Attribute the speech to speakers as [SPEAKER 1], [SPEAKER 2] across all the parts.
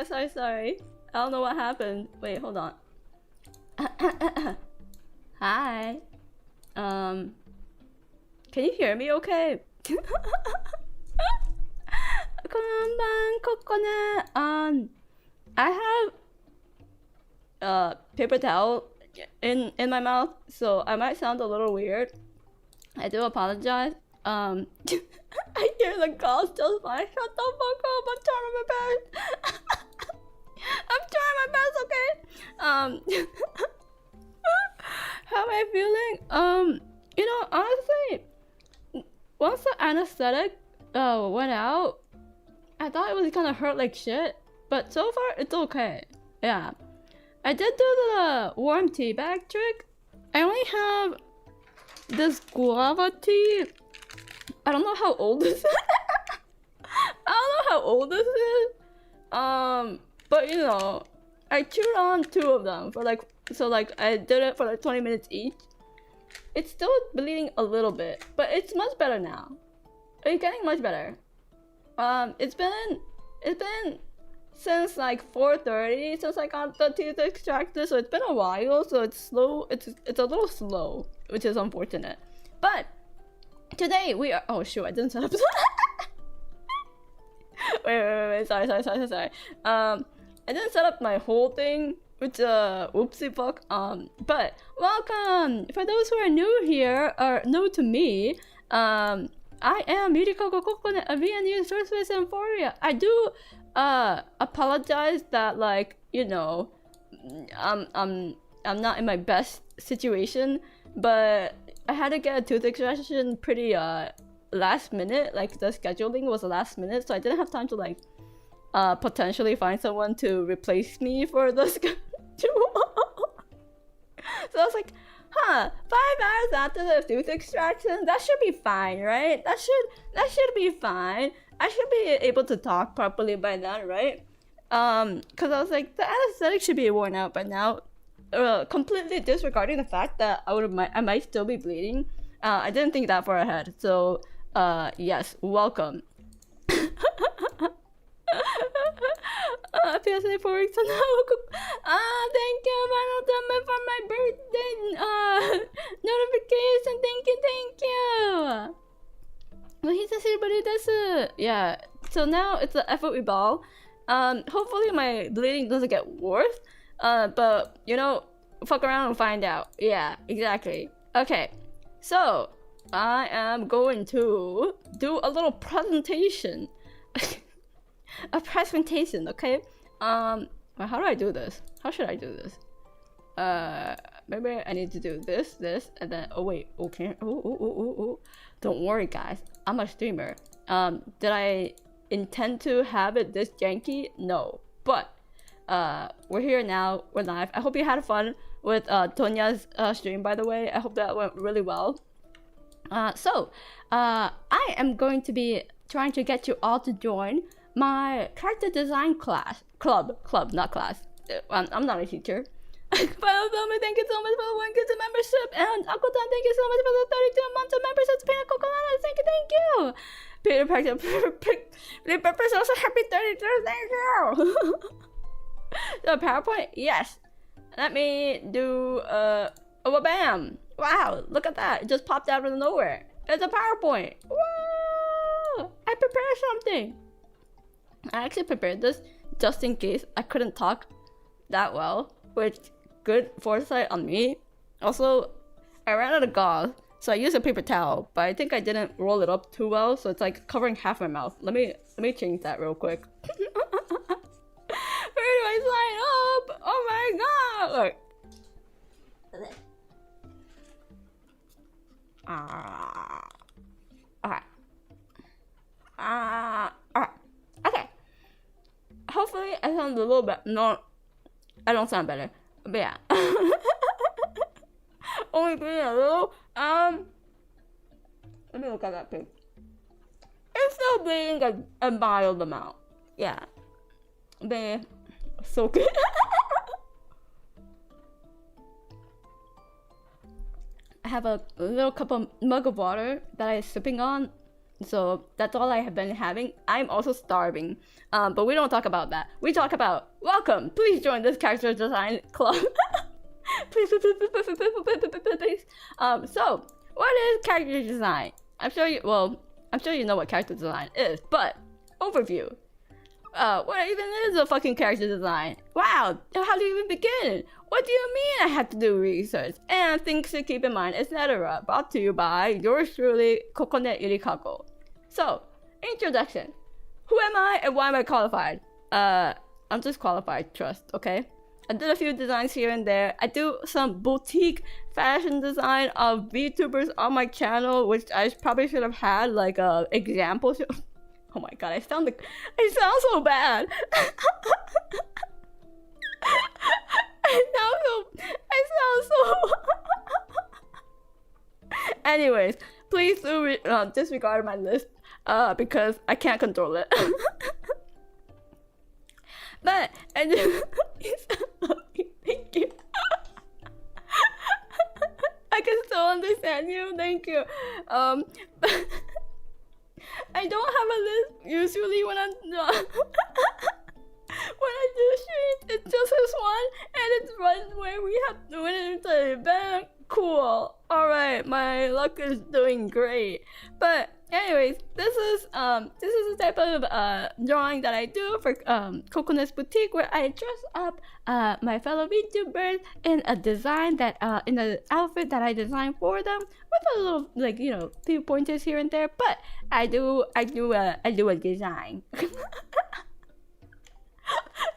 [SPEAKER 1] sorry. I don't know what happened. Wait, hold on. Hi. Can you hear me okay? Konban, Kokone. I have paper towel in my mouth, so I might sound a little weird. I do apologize. I hear the calls just fine. Shut the fuck up, I'm trying my best. I'm trying my best, okay? How am I feeling? You know, honestly, once the anesthetic went out, I thought it was gonna hurt like shit, but so far it's okay. Yeah, I did do the warm tea bag trick. I only have this guava tea. I don't know how old this is. I don't know how old this is. But you know, I chewed on 2 of them for like, so like I did it for like 20 minutes each. It's still bleeding a little bit, but it's much better now. It's getting much better. It's been since like 4:30 since I got the teeth extracted, so it's been a while. So it's slow. It's a little slow, which is unfortunate. But today we are. Oh shoot! I didn't set up. wait. Sorry. I didn't set up my whole thing, which whoopsie fuck. But welcome for those who are new here or new to me. I am Yurikago Kokone of V&U Symphoria. I do apologize that, like, you know, I'm not in my best situation, but I had to get a tooth extraction pretty last minute. Like the scheduling was last minute, so I didn't have time to like potentially find someone to replace me for the schedule. So I was like, 5 hours after the tooth extraction, that should be fine, right? That should be fine. I should be able to talk properly by then, right? Cause I was like, the anesthetic should be worn out by now. Completely disregarding the fact that I might still be bleeding. I didn't think that far ahead. So, yes, welcome. PSA 4 weeks on thank you, final time for my birthday notification. Thank you. Well, he says everybody does it. Yeah. So now it's an FOE ball. Hopefully my bleeding doesn't get worse. But you know, fuck around and find out. Yeah, exactly. Okay. So I am going to do a little presentation. A presentation, okay? Well, how do I do this? How should I do this? Maybe I need to do this, and then oh wait, okay. Oh. Don't worry guys, I'm a streamer. Did I intend to have it this janky? No. But we're here now, we're live. I hope you had fun with Tonya's stream, by the way. I hope that went really well. So I am going to be trying to get you all to join my character design club, not class. I'm not a teacher. Final Filmer, thank you so much for the 1 kids membership, and Uncle Tom, thank you so much for the 32 months of membership. Pina Colada, thank you. Peter Pepper's also happy 33, thank you. The PowerPoint, yes. Let me do oh bam! Wow, look at that! It just popped out of nowhere. It's a PowerPoint. Whoa! I prepared something. I actually prepared this just in case I couldn't talk that well, which good foresight on me. Also, I ran out of gauze, so I used a paper towel, but I think I didn't roll it up too well, so it's like covering half my mouth. Let me change that real quick. Where do I sign up? Oh my god! Look. Okay. Alright. Okay. Hopefully I sound a little bit. No, I don't sound better. But yeah. Only being a little. Let me look at that pig. It's still bleeding a mild amount. Yeah. But so good. I have a little mug of water that I'm sipping on. So that's all I have been having. I'm also starving, but we don't talk about that. We talk about welcome. Please join this character design club. Please. So what is character design? I'm sure you know what character design is, but overview. What even is a fucking character design? Wow, how do you even begin? What do you mean I have to do research? And things to keep in mind, etc. Brought to you by yours truly, Kokone Yurikago. So, introduction. Who am I and why am I qualified? I'm just qualified, trust, okay? I did a few designs here and there. I do some boutique fashion design of VTubers on my channel, which I probably should have had like a example. Oh my god, I sound so bad. I sound so. Anyways, please do disregard my list because I can't control it. But I do. Thank you. I can still understand you. Thank you. I don't have a list usually when I'm when I do streams. It's just this one, and it's one where we have to win it an event. Cool. All right, my luck is doing great. But anyways, this is a type of drawing that I do for Kokone's boutique, where I dress up my fellow VTubers in a design that in an outfit that I designed for them, with a little few pointers here and there. But I do a design.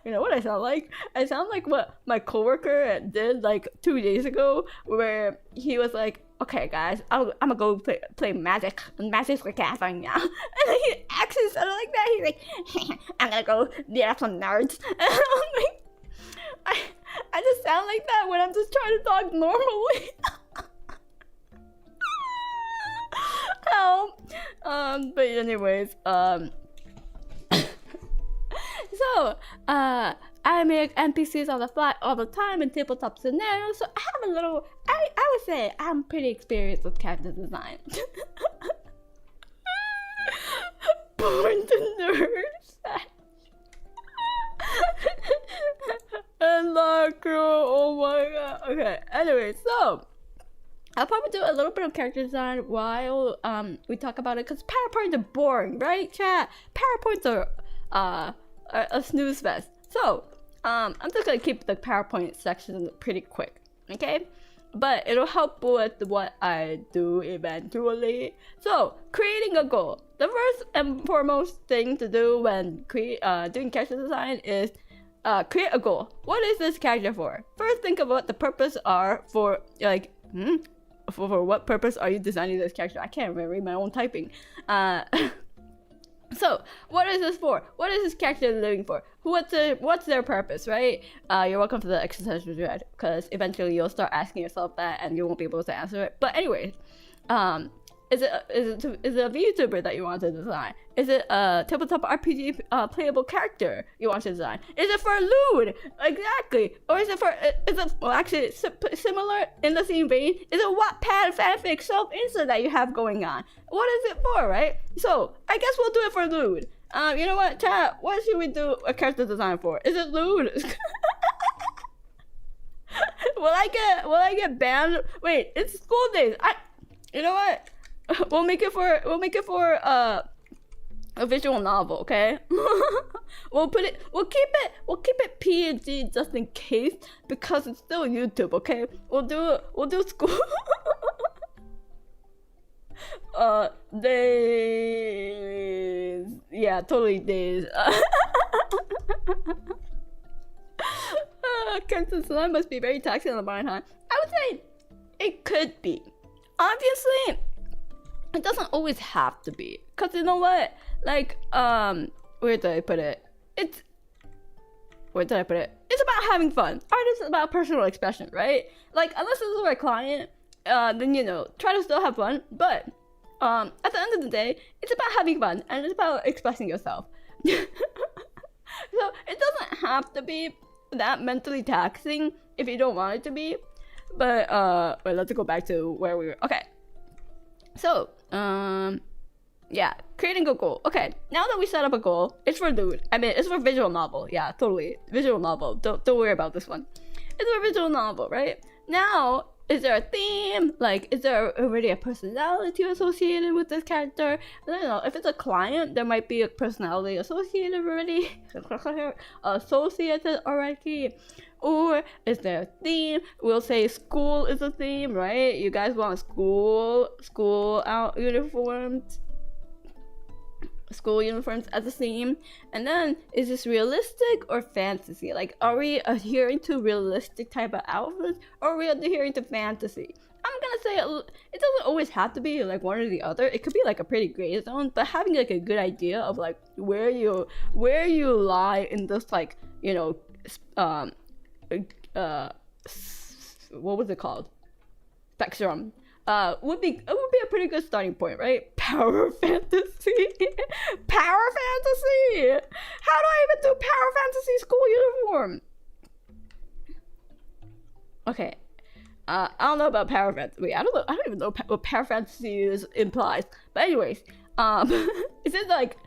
[SPEAKER 1] You know what I sound like? I sound like what my coworker did like 2 days ago, where he was like, "Okay, guys, I'm gonna go play Magic the Gathering now," and then he actually said it like that. He's like, "I'm gonna go beat up some nerds," and I'm like, I just sound like that when I'm just trying to talk normally. But anyways, so, I make NPCs on the fly all the time in tabletop scenarios, so I have a little, I would say I'm pretty experienced with character design. Born to nerds. And girl, oh my god. Okay, anyway, so I'll probably do a little bit of character design while we talk about it, because PowerPoints are boring, right, chat? PowerPoints are a snooze fest. So I'm just gonna keep the PowerPoint section pretty quick, okay? But it'll help with what I do eventually. So creating a goal. The first and foremost thing to do when doing character design is create a goal. What is this character for? First, think of what the purpose are for, like, for what purpose are you designing this character? I can't even read my own typing. So, what is this for? What is this character living for? What's their purpose, right? You're welcome to the existential dread, because eventually you'll start asking yourself that and you won't be able to answer it. But anyways, is it a VTuber that you want to design? Is it a tabletop RPG playable character you want to design? Is it for lewd? Exactly. Or is it actually similar in the same vein? Is it Wattpad fanfic self-insert that you have going on? What is it for, right? So I guess we'll do it for lewd. You know what, chat? What should we do a character design for? Is it lewd? Will I get banned? Wait, it's school days. You know what? We'll make it for a visual novel, okay? We'll keep it PG just in case, because it's still YouTube, okay? We'll do school. Days. Yeah, totally days. Character design must be very taxing on the mind, huh? I would say it could be. Obviously, it doesn't always have to be, cause you know what? Like, where did I put it? It's about having fun. Art is about personal expression, right? Like, unless it's for a client, then try to still have fun. But at the end of the day, it's about having fun and it's about expressing yourself. So it doesn't have to be that mentally taxing if you don't want it to be. But wait, let's go back to where we were. Okay. So, yeah, creating a goal. Okay, now that we set up a goal, it's for dude. I mean, it's for visual novel. Yeah, totally. Visual novel. Don't worry about this one. It's a visual novel, right? Now, is there a theme? Like, is there already a personality associated with this character? I don't know. If it's a client, there might be a personality associated already. Associated already. Or is there a theme? We'll say school is a theme, right? You guys want school out uniforms. School uniforms as a theme. And then, is this realistic or fantasy? Like, are we adhering to realistic type of outfits, or are we adhering to fantasy? I'm gonna say it doesn't always have to be like one or the other. It could be like a pretty gray zone, but having like a good idea of like where you lie in this, like, you know, what was it called? Spectrum. Would be a pretty good starting point, right? Power fantasy. Power fantasy. How do I even do power fantasy school uniform? Okay. I don't know about power fantasy. Wait, I don't even know what power fantasy implies. But anyways, is it like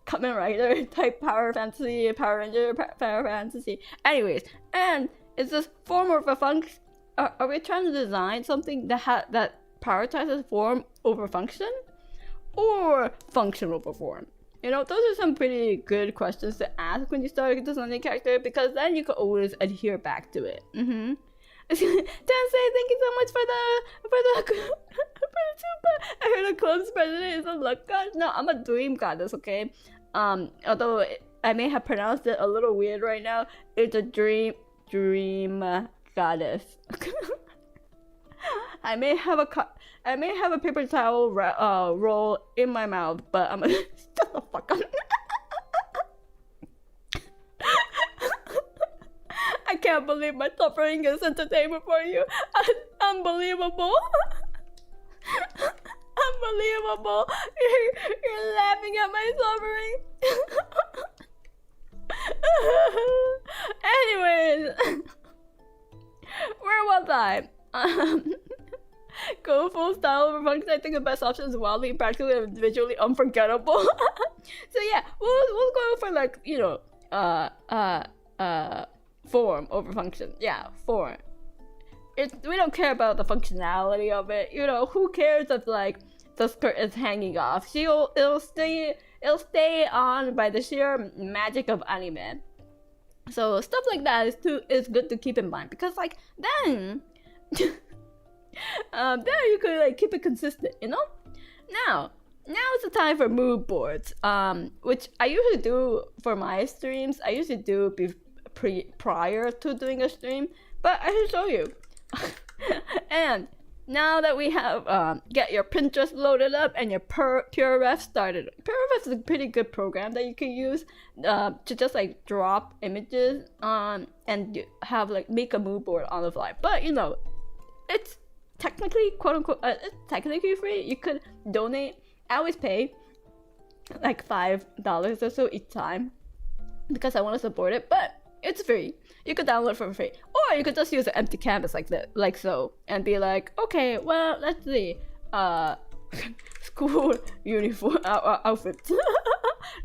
[SPEAKER 1] Kamen Rider type power fantasy, Power Ranger power fantasy? Anyways, and is this form over function? Are we trying to design something that prioritizes form over function, or function over form? You know, those are some pretty good questions to ask when you start designing a character, because then you can always adhere back to it. Tensei, thank you so much for the super. I heard a club's president is a luck god. No, I'm a dream goddess, okay? Although I may have pronounced it a little weird right now, it's a dream goddess. I may have a paper towel roll in my mouth, but I'm gonna shut the fuck up. I can't believe my suffering is entertainment for you. Unbelievable. Unbelievable. You're laughing at my suffering. Anyways, where was I? Go full style over function. I think the best option is wildly impractical and visually unforgettable. So yeah, we'll go for, like, you know, form over function. Yeah, form. We don't care about the functionality of it. You know, who cares if like the skirt is hanging off? It'll stay on by the sheer magic of anime. So stuff like that is good to keep in mind, because like then you could like keep it consistent, you know? Now is the time for mood boards, which I usually do for my streams. I usually do prior to doing a stream, but I should show you. And now that we have get your Pinterest loaded up and your PureRef started. PureRef is a pretty good program that you can use to just like drop images and have like make a mood board on the fly. But you know, it's technically quote unquote it's technically free. You could donate. I always pay like $5 or so each time because I want to support it, but it's free. You could download for free, or you could just use an empty canvas like that, like so, and be like, okay, well, let's see, school uniform outfits.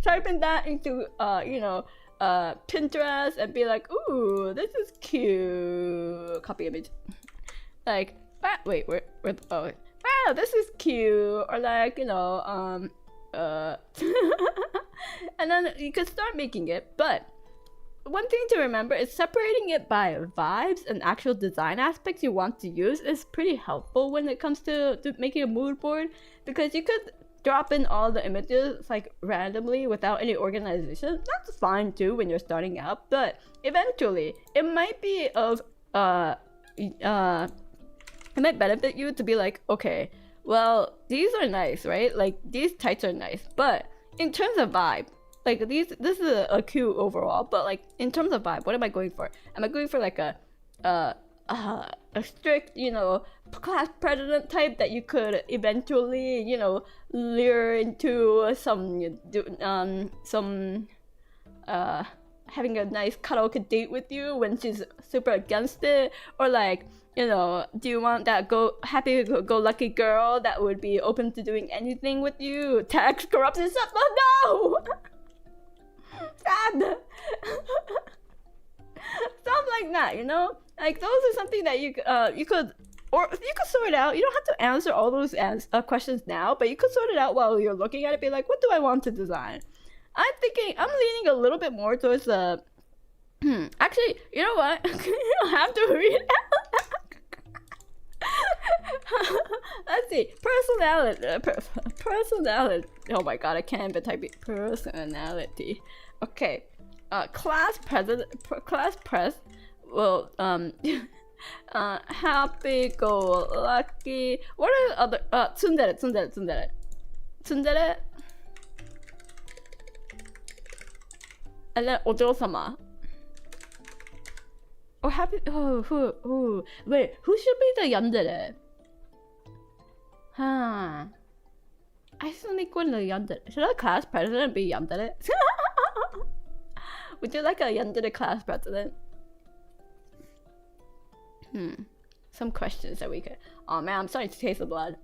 [SPEAKER 1] Typing that into you know, Pinterest and be like, ooh, this is cute. Copy image. Like, wait, where? Oh, wow, this is cute. Or like, you know, and then you could start making it, but one thing to remember is separating it by vibes and actual design aspects you want to use is pretty helpful when it comes to making a mood board, because you could drop in all the images like randomly without any organization. That's fine too when you're starting out, but eventually it might be of it might benefit you to be like, okay, well, these are nice, right? Like these tights are nice, but in terms of vibe, like this is a cute overall, but like in terms of vibe, what am I going for? Am I going for like a strict, you know, class president type that you could eventually, you know, lure into some having a nice karaoke date with you when she's super against it, or like You know, do you want that happy-go-lucky girl that would be open to doing anything with you? Text corrupted stuff? Oh no! Sad. Stuff like that, you know? Like those are something that you could sort out. You don't have to answer all those questions now, but you could sort it out while you're looking at it. Be like, what do I want to design? I'm leaning a little bit more towards the. Actually, you know what? You don't have to read it. Let's see. Personality. Oh my god, I can't even type it. Personality. Okay. Class press. Well, happy-go-lucky. What are the other? Tsundere. And then ojo-sama. Or happy. Oh. Wait, who should be the yandere? Huh. I think one of the yandere. Should our class president be yandere? Would you like a yandere class president? Some questions that we could. Oh man, I'm starting to taste the blood.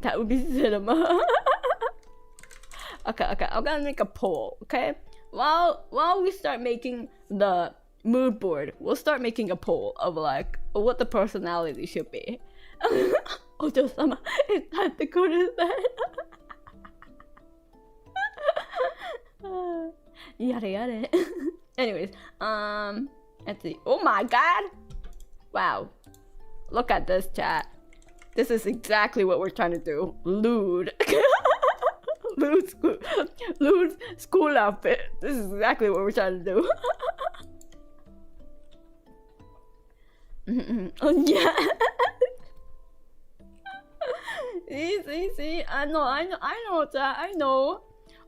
[SPEAKER 1] That would be cinema. Okay. I'm gonna make a poll. Okay, while we start making the mood board, we'll start making a poll of like what the personality should be. Ojo-sama, it's time to go to bed. Yada. Anyways, let's see. Oh my god! Wow. Look at this, chat. This is exactly what we're trying to do. Lewd. Lewd school outfit. This is exactly what we're trying to do. Oh yeah. See. I know, chat. I know.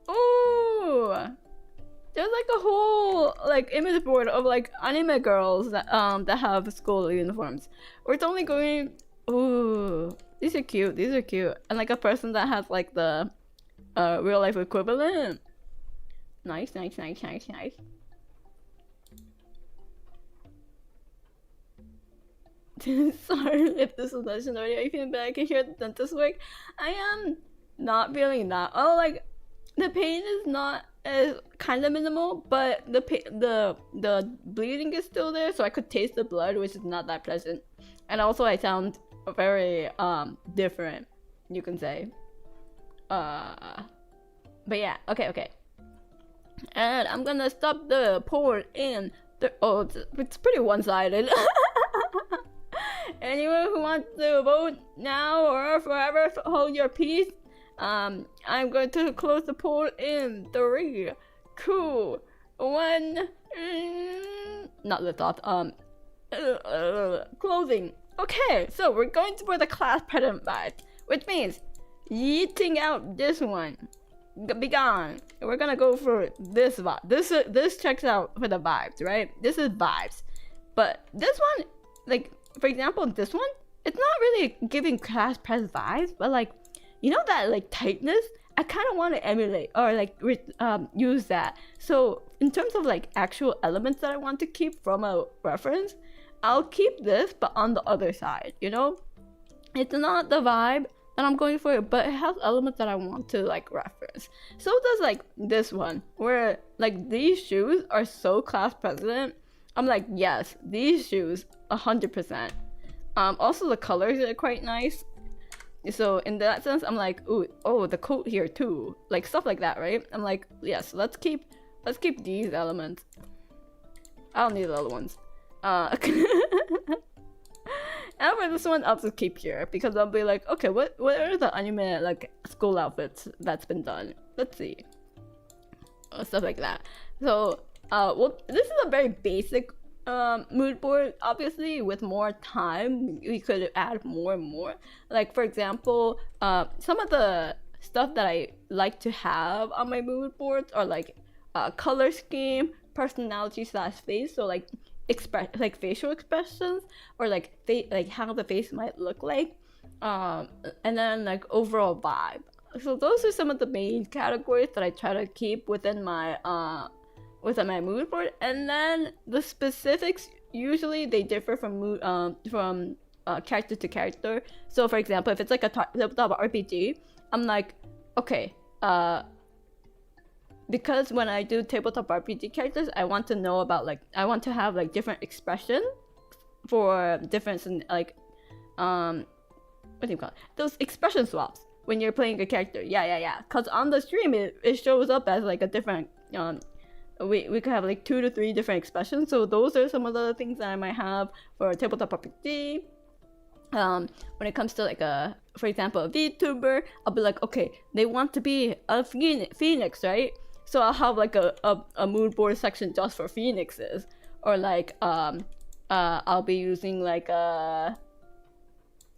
[SPEAKER 1] Ooh. There's like a whole like image board of like anime girls that have school uniforms. Or it's only going. Ooh, these are cute. And like a person that has like the real life equivalent. Nice. Sorry if this is legendary. Are you feeling bad? I can hear the dentist work. I am not feeling that. Oh, like the pain is not as kind of minimal, but the bleeding is still there, so I could taste the blood, which is not that pleasant. And also I sound very different, you can say. But yeah, okay. And I'm gonna stop the poll in the it's pretty one-sided. Anyone who wants to vote now or forever hold your peace. I'm going to close the poll in 3, 2, 1. Not lift off. Closing. Okay, so we're going for the class president vibe, which means yeeting out this one. Be gone. We're gonna go for this vibe. This checks out for the vibes, right? This is vibes, but this one, like for example, this one, it's not really giving class press vibes, but like. You know that like tightness? I kind of want to emulate or like use that. So in terms of like actual elements that I want to keep from a reference, I'll keep this but on the other side, you know? It's not the vibe that I'm going for, but it has elements that I want to like reference. So does like this one, where like these shoes are so class president. I'm like, yes, these shoes 100%. Also the colors are quite nice. So in that sense, I'm like, ooh, oh, the coat here too, like stuff like that, right? I'm like, yes, let's keep these elements. I don't need the other ones. And for this one, I'll just keep here because I'll be like, okay, what are the anime like school outfits that's been done? Let's see, stuff like that. So, well, this is a very basic mood board. Obviously with more time we could add more and more, like for example some of the stuff that I like to have on my mood boards are like color scheme, personality / face, so like facial expressions or like how the face might look like, and then like overall vibe. So those are some of the main categories that I try to keep within my with my mood board, and then the specifics usually they differ from character to character. So for example, if it's like a tabletop RPG, I'm like, okay, because when I do tabletop RPG characters, I want to know about like, I want to have like different expression for difference in like what do you call it? Those expression swaps when you're playing a character. Yeah. Because on the stream it shows up as like a different we could have like 2 to 3 different expressions. So those are some of the things that I might have for tabletop RPG. When it comes to like for example, a VTuber, I'll be like, okay, they want to be a phoenix, right? So I'll have like a mood board section just for phoenixes, or like I'll be using like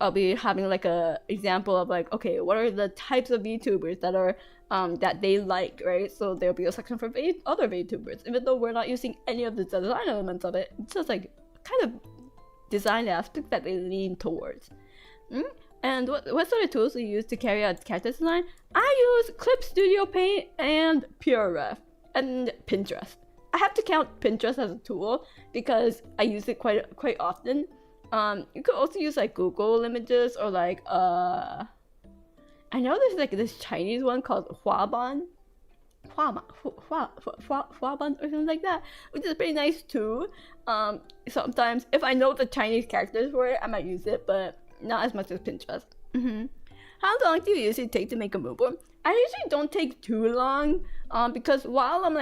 [SPEAKER 1] I'll be having like a example of like, okay, what are the types of VTubers that are that they like, right? So there'll be a section for other VTubers, even though we're not using any of the design elements of it. It's just like kind of design aspect that they lean towards. And what sort of tools do you use to carry out character design? I use Clip Studio Paint and PureRef and Pinterest. I have to count Pinterest as a tool because I use it quite often. You could also use like Google Images, or like I know there's like this Chinese one called Huaban or something like that, which is pretty nice too. Sometimes if I know the Chinese characters for it, I might use it, but not as much as Pinterest. How long do you usually take to make a mood board? I usually don't take too long, because while I'm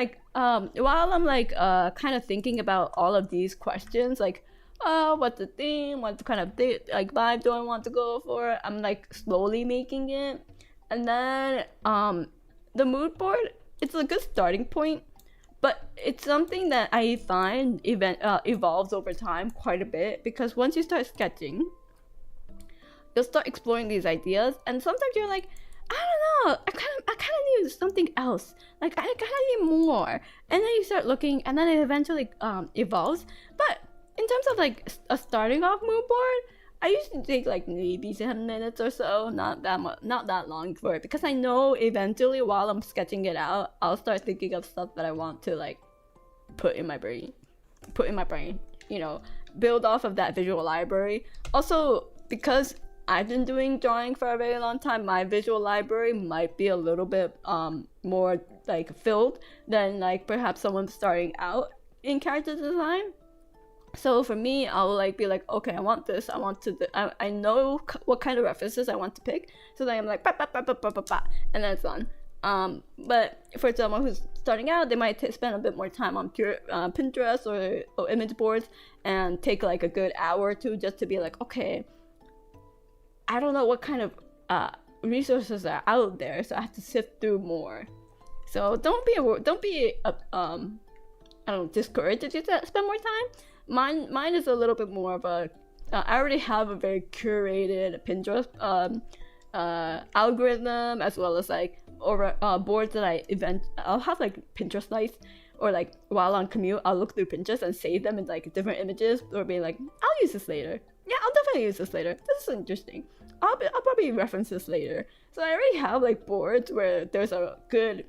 [SPEAKER 1] kind of thinking about all of these questions, like what's the theme, what kind of like vibe do I want to go for, I'm like slowly making it. And then the mood board, it's a good starting point, but it's something that I find evolves over time quite a bit, because once you start sketching, you'll start exploring these ideas, and sometimes you're like, I don't know, I kind of need something else, like I kind of need more, and then you start looking, and then it eventually evolves. But in terms of like a starting off mood board, I usually take like maybe 10 minutes or so, not that long for it, because I know eventually while I'm sketching it out, I'll start thinking of stuff that I want to like put in my brain, you know, build off of that visual library. Also, because I've been doing drawing for a very long time, my visual library might be a little bit more like filled than like perhaps someone starting out in character design. So for me, I'll like be like, okay, I want this, I know what kind of references I want to pick, so then I'm like and then it's done. But for someone who's starting out, they might spend a bit more time on pure Pinterest or image boards, and take like a good hour or two just to be like, okay, I don't know what kind of resources are out there, so I have to sift through more. So don't be discouraged if you spend more time. Mine is a little bit more of a I already have a very curated Pinterest algorithm, as well as like boards that I'll have like Pinterest nights, or like while on commute I'll look through Pinterest and save them in like different images, or be like, I'll use this later. Yeah, I'll definitely use this later. This is interesting. I'll probably reference this later. So I already have like boards where there's a good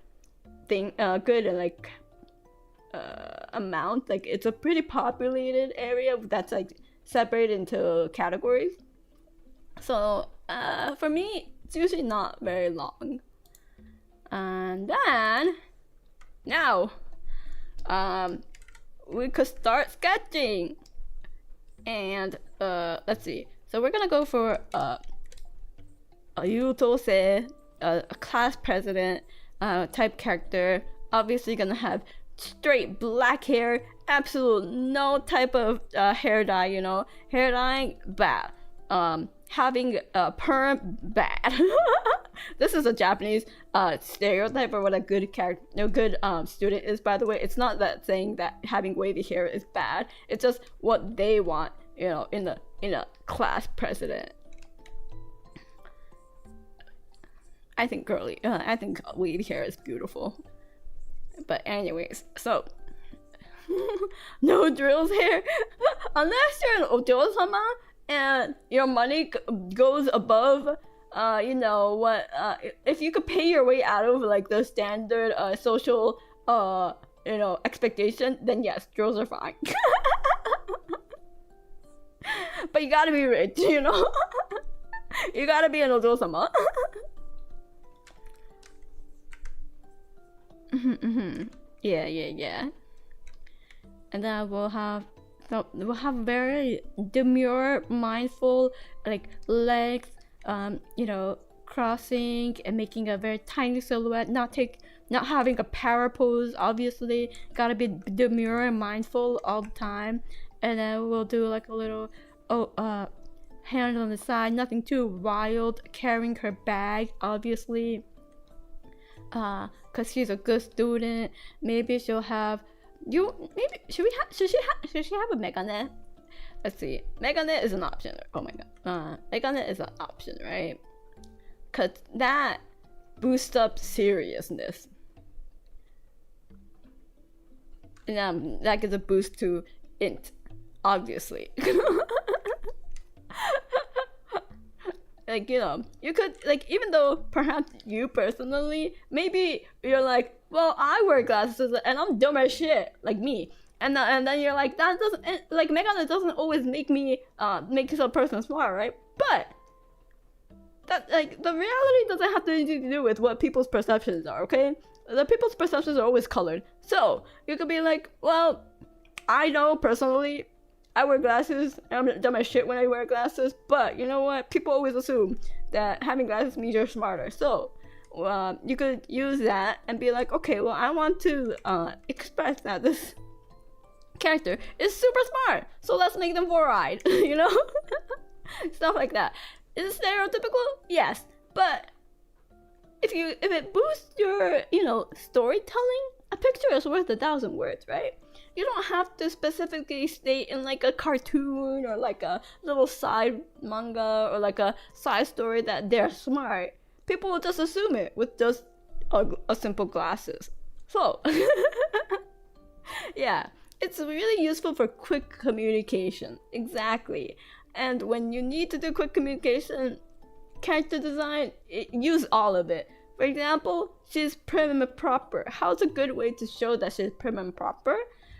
[SPEAKER 1] thing, good and like amount, like it's a pretty populated area that's like separated into categories. So for me, it's usually not very long. And then now we could start sketching. And let's see, so we're gonna go for a Yutose, a class president type character. Obviously gonna have straight black hair, absolute no type of hair dye, you know. Hair dyeing, bad. Having a perm, bad. This is a Japanese stereotype for what a good student is, by the way. It's not that saying that having wavy hair is bad. It's just what they want, you know, in a class president. I think wavy hair is beautiful. But anyways, so no drills here unless you're an ojo-sama and your money goes above you know what, if you could pay your way out of like the standard social you know, expectation, then yes, girls are fine. But you gotta be rich, you know? You gotta be an ojo-sama. Yeah. And then we'll have very demure, mindful, like legs, you know, crossing and making a very tiny silhouette. Not having a power pose. Obviously, gotta be demure and mindful all the time. And then we'll do like a little hand on the side, nothing too wild. Carrying her bag, obviously. Cause she's a good student. Maybe she'll have should she have a megane? Let's see. Megane is an option. Oh my god. Megane is an option, right? Cause that boosts up seriousness. And that gives a boost to int, obviously. Like, you know, you could, like, even though perhaps you personally, maybe you're like, well, I wear glasses and I'm dumb as shit, like me. And then you're like, that doesn't, like, Megane doesn't always make me, make some person smart, right? But, that, like, the reality doesn't have anything to do with what people's perceptions are, okay? The people's perceptions are always colored. So, you could be like, well, I know personally, I wear glasses, and I'm dumb as shit when I wear glasses, but you know what? People always assume that having glasses means you're smarter. So, you could use that and be like, okay, well, I want to express that this character is super smart, so let's make them four-eyed, you know? Stuff like that. Is it stereotypical? Yes, but if it boosts your, you know, storytelling, a picture is worth 1,000 words, right? You don't have to specifically state in like a cartoon or like a little side manga or like a side story that they're smart. People will just assume it with just a simple glasses. So, yeah, it's really useful for quick communication. Exactly. And when you need to do quick communication, character design, use all of it. For example, she's prim and proper. How's a good way to show that she's prim and proper?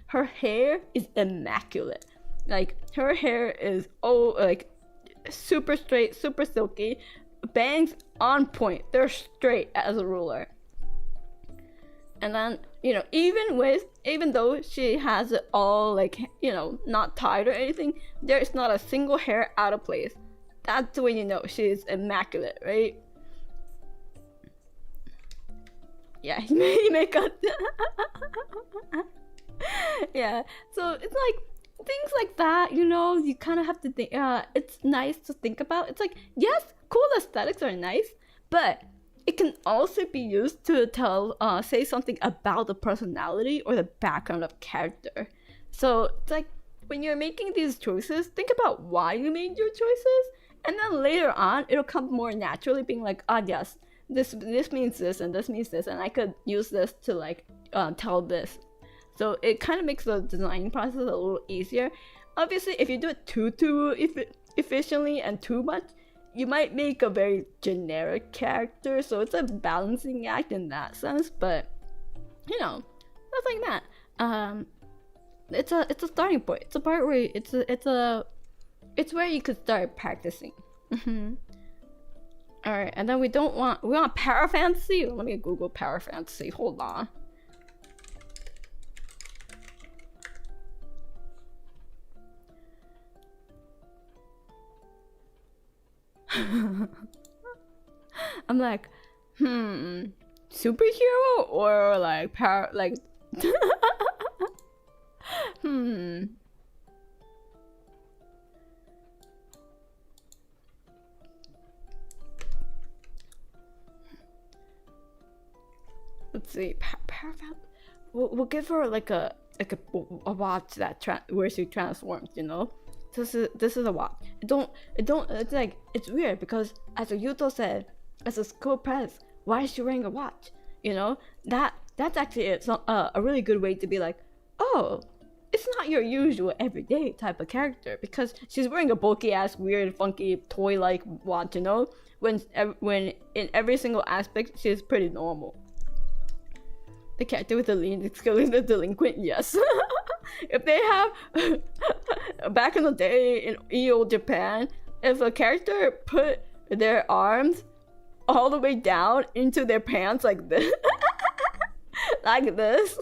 [SPEAKER 1] Her hair is immaculate. Like, her hair is like super straight, super silky. Bangs on point. They're straight as a ruler. And then, you know, even though she has it all like, you know, not tied or anything, there's not a single hair out of place. That's when you know she's immaculate, right? Yeah, he make up. Yeah, so it's like things like that, you know, you kind of have to think. It's nice to think about. It's like, yes, cool aesthetics are nice, but it can also be used to say something about the personality or the background of character. So it's like when you're making these choices, think about why you made your choices, and then later on it'll come more naturally, being like, yes, this means this and this means this, and I could use this to like tell this. So it kind of makes the design process a little easier. Obviously, if you do it too efficiently and too much, you might make a very generic character. So it's a balancing act in that sense. But you know, stuff like that. It's a starting point. It's a part where it's where you could start practicing. All right, and then we want power fantasy. Let me Google power fantasy. Hold on. I'm like, superhero or like power, like, Let's see, power. We'll give her like a watch that where she transforms, you know. This is a watch. It's like, it's weird because as Yuto said, as a school press, why is she wearing a watch? You know, that's actually a really good way to be like, oh, it's not your usual everyday type of character because she's wearing a bulky ass, weird, funky, toy-like watch, you know, when in every single aspect she's pretty normal. the character with the lean is killing the delinquent? Yes. If they have back in the day in old Japan, if a character put their arms all the way down into their pants like this, like this,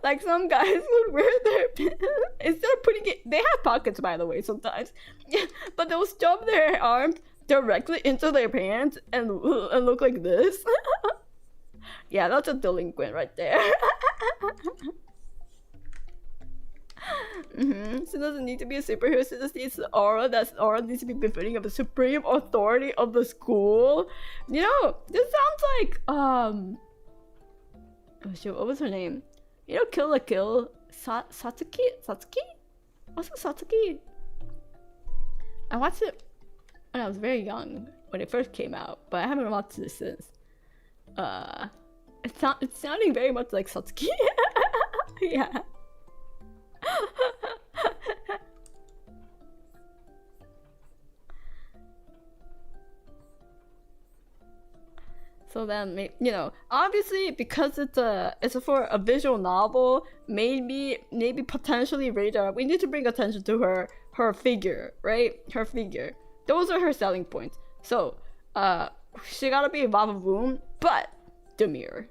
[SPEAKER 1] like some guys would wear their pants instead of putting it. They have pockets, by the way, sometimes, but they'll shove their arms directly into their pants and look like this. Yeah, that's a delinquent right there. She doesn't need to be a superhero. She just needs the aura. That aura needs to be befitting of the supreme authority of the school. You know, this sounds like oh shoot, what was her name? You know, Kill la Kill, Satsuki? What's the Satsuki? I watched it when I was very young, when it first came out, but I haven't watched it since. It's sounding very much like Satsuki. Yeah. So then, you know, obviously because it's for a visual novel, maybe potentially radar. We need to bring attention to her figure, right? Her figure. Those are her selling points. So, she gotta be Vavavoom, but demure.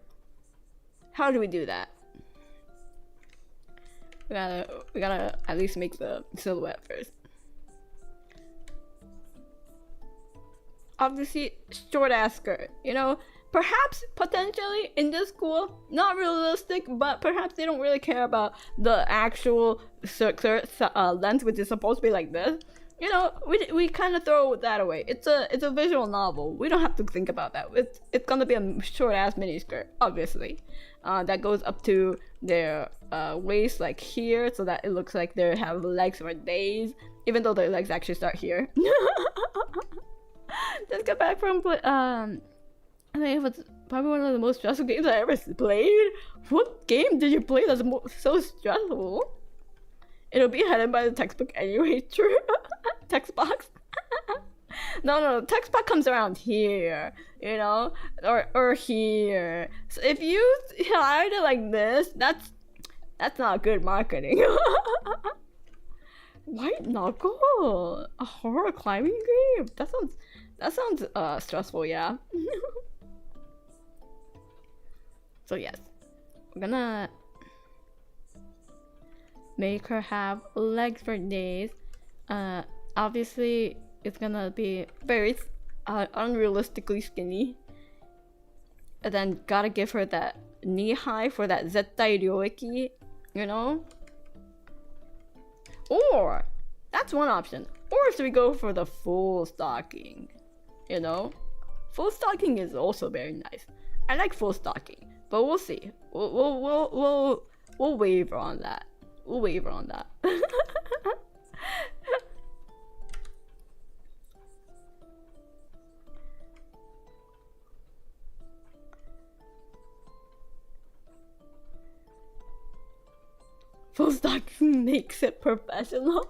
[SPEAKER 1] How do we do that? We gotta at least make the silhouette first. Obviously, short ass skirt. You know, perhaps potentially in this school, not realistic, but perhaps they don't really care about the actual skirt length, which is supposed to be like this. You know, we kind of throw that away. It's a visual novel. We don't have to think about that. It's gonna be a short ass mini skirt, obviously, that goes up to their waist, like here, so that it looks like they have legs for days, even though their legs actually start here. Just got back from I think it was probably one of the most stressful games I ever played. What game did you play that's so stressful? It'll be headed by the textbook anyway, true? Text box? No, text box comes around here, you know? Or here. So if you hide it like this, that's not good marketing. White Knuckle? A horror climbing game? That sounds stressful, yeah. So yes, we're gonna make her have legs for days. Obviously it's gonna be very unrealistically skinny, and then gotta give her that knee high for that zettai ryoeki, you know. Or that's one option. Or if we go for the full stocking, you know, full stocking is also very nice. I like full stocking, but we'll see. We'll waver on that. We'll waver on that. Full stocking makes it professional.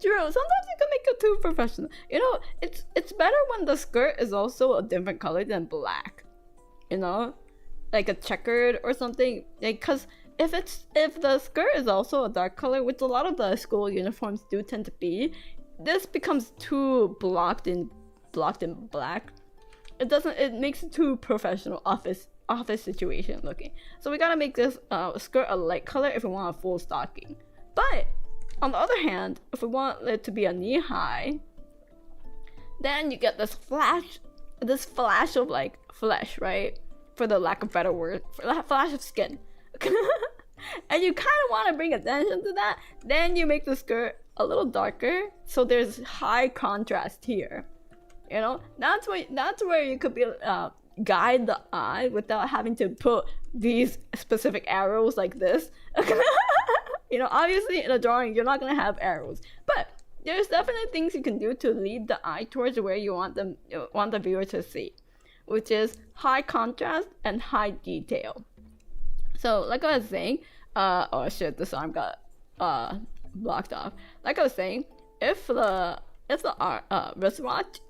[SPEAKER 1] True, sometimes you can make it too professional. You know, it's better when the skirt is also a different color than black. You know, like a checkered or something. Like, cause if the skirt is also a dark color, which a lot of the school uniforms do tend to be, this becomes too blocked in black. It makes it too professional office situation looking. So we gotta make this skirt a light color if we want a full stocking. But on the other hand, if we want it to be a knee high, then you get this flash of like flesh, right? For the lack of better word, for that flash of skin. And you kind of want to bring attention to that. Then you make the skirt a little darker, so there's high contrast here. You know, that's where you could be guide the eye without having to put these specific arrows like this. You know, obviously in a drawing you're not gonna have arrows, but there's definitely things you can do to lead the eye towards where you want the viewer to see, which is high contrast and high detail. So like I was saying, oh shit, this arm got blocked off. Like I was saying, if the wristwatch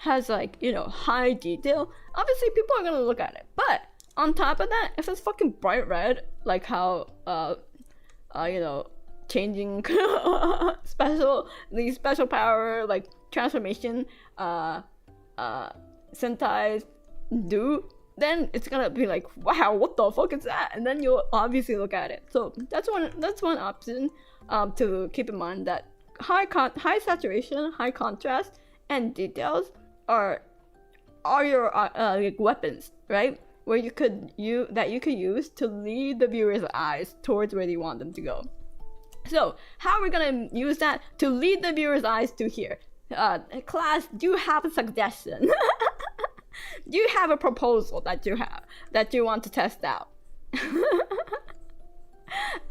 [SPEAKER 1] has like, you know, high detail, obviously people are gonna look at it. But on top of that, if it's fucking bright red, like how you know, changing special power like transformation Sentai do, then it's gonna be like, wow, what the fuck is that? And then you'll obviously look at it. So that's one option to keep in mind, that high saturation, high contrast, and details are your like weapons, right? Where you could use to lead the viewer's eyes towards where you want them to go. So how are we gonna use that to lead the viewer's eyes to here? Class, do you have a suggestion? Do you have a proposal that you want to test out?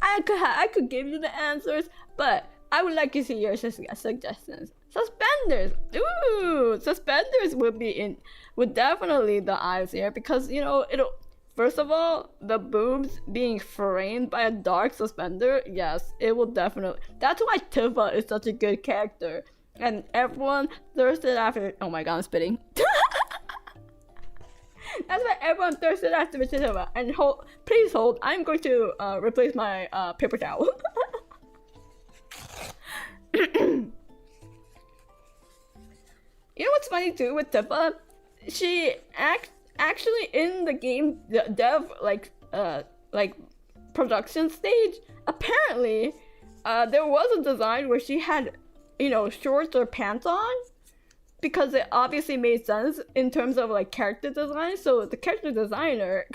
[SPEAKER 1] I could give you the answers, but I would like to see your suggestions. Suspenders, ooh, suspenders would definitely the eyes here, because, you know, it'll, first of all, the boobs being framed by a dark suspender, yes, it will definitely. That's why Tifa is such a good character, and everyone thirsted after. Oh my god, I'm spitting. That's why everyone thirsted after Tifa. And please hold. I'm going to replace my paper towel. You know what's funny too with Tifa? She actually in the game dev like production stage, apparently there was a design where she had, you know, shorts or pants on, because it obviously made sense in terms of like character design. So the character designer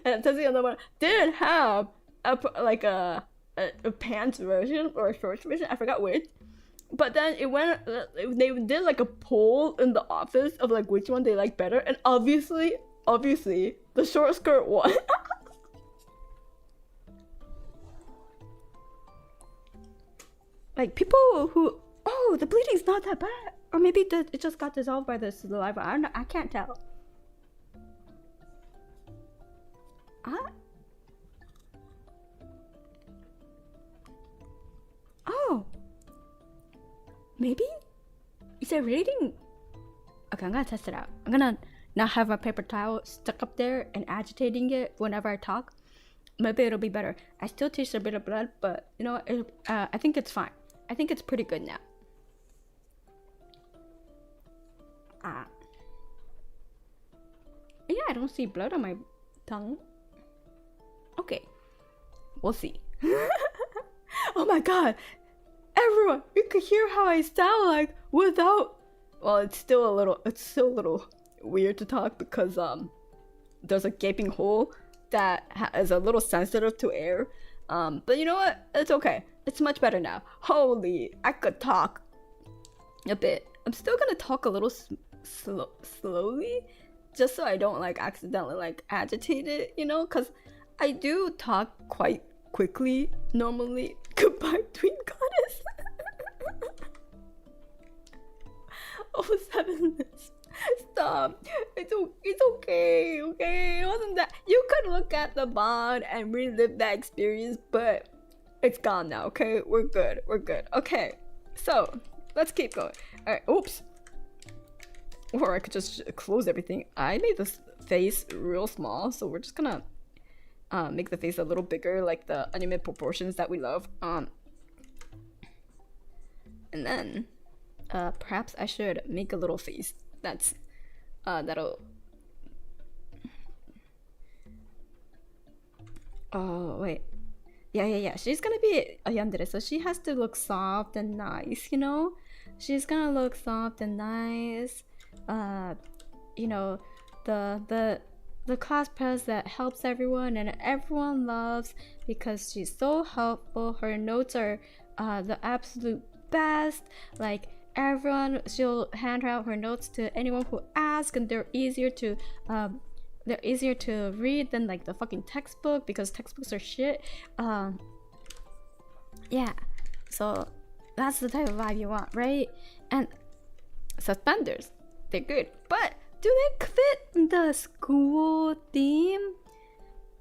[SPEAKER 1] and the other one did have a pants version or a shorts version, I forgot which. But then they did like a poll in the office of like which one they like better, and obviously the short skirt won. Like people who, oh, the bleeding's not that bad, or maybe it just got dissolved by the saliva. I don't know, I can't tell. Oh. Maybe? Is it reading? Okay, I'm gonna test it out. I'm gonna not have a paper towel stuck up there and agitating it whenever I talk. Maybe it'll be better. I still taste a bit of blood, but you know what? I think it's fine. I think it's pretty good now. Yeah, I don't see blood on my tongue. Okay, we'll see. Oh my god! Everyone, you could hear how I sound like without. Well, it's still a little weird to talk because there's a gaping hole that is a little sensitive to air. But you know what? It's okay. It's much better now. Holy, I could talk a bit. I'm still gonna talk a little slowly, just so I don't like accidentally like agitate it, you know? Cause I do talk quite quickly normally. Goodbye, Tween Goddess. Oh, 7 minutes. Stop. It's okay, okay? It wasn't that. You could look at the bond and relive that experience, but it's gone now, okay? We're good. Okay, so let's keep going. Alright, oops. Or I could just close everything. I made this face real small, so we're just gonna make the face a little bigger, like the anime proportions that we love. And then perhaps I should make a little face that's that'll. Oh wait, yeah. She's gonna be a yandere, so she has to look soft and nice, you know. She's gonna look soft and nice. You know, the class press that helps everyone and everyone loves because she's so helpful. Her notes are the absolute best. Like she'll hand out her notes to anyone who asks, and they're easier to read than like the fucking textbook, because textbooks are shit. Yeah, so that's the type of vibe you want, right? And suspenders, they're good, but do they fit the school theme?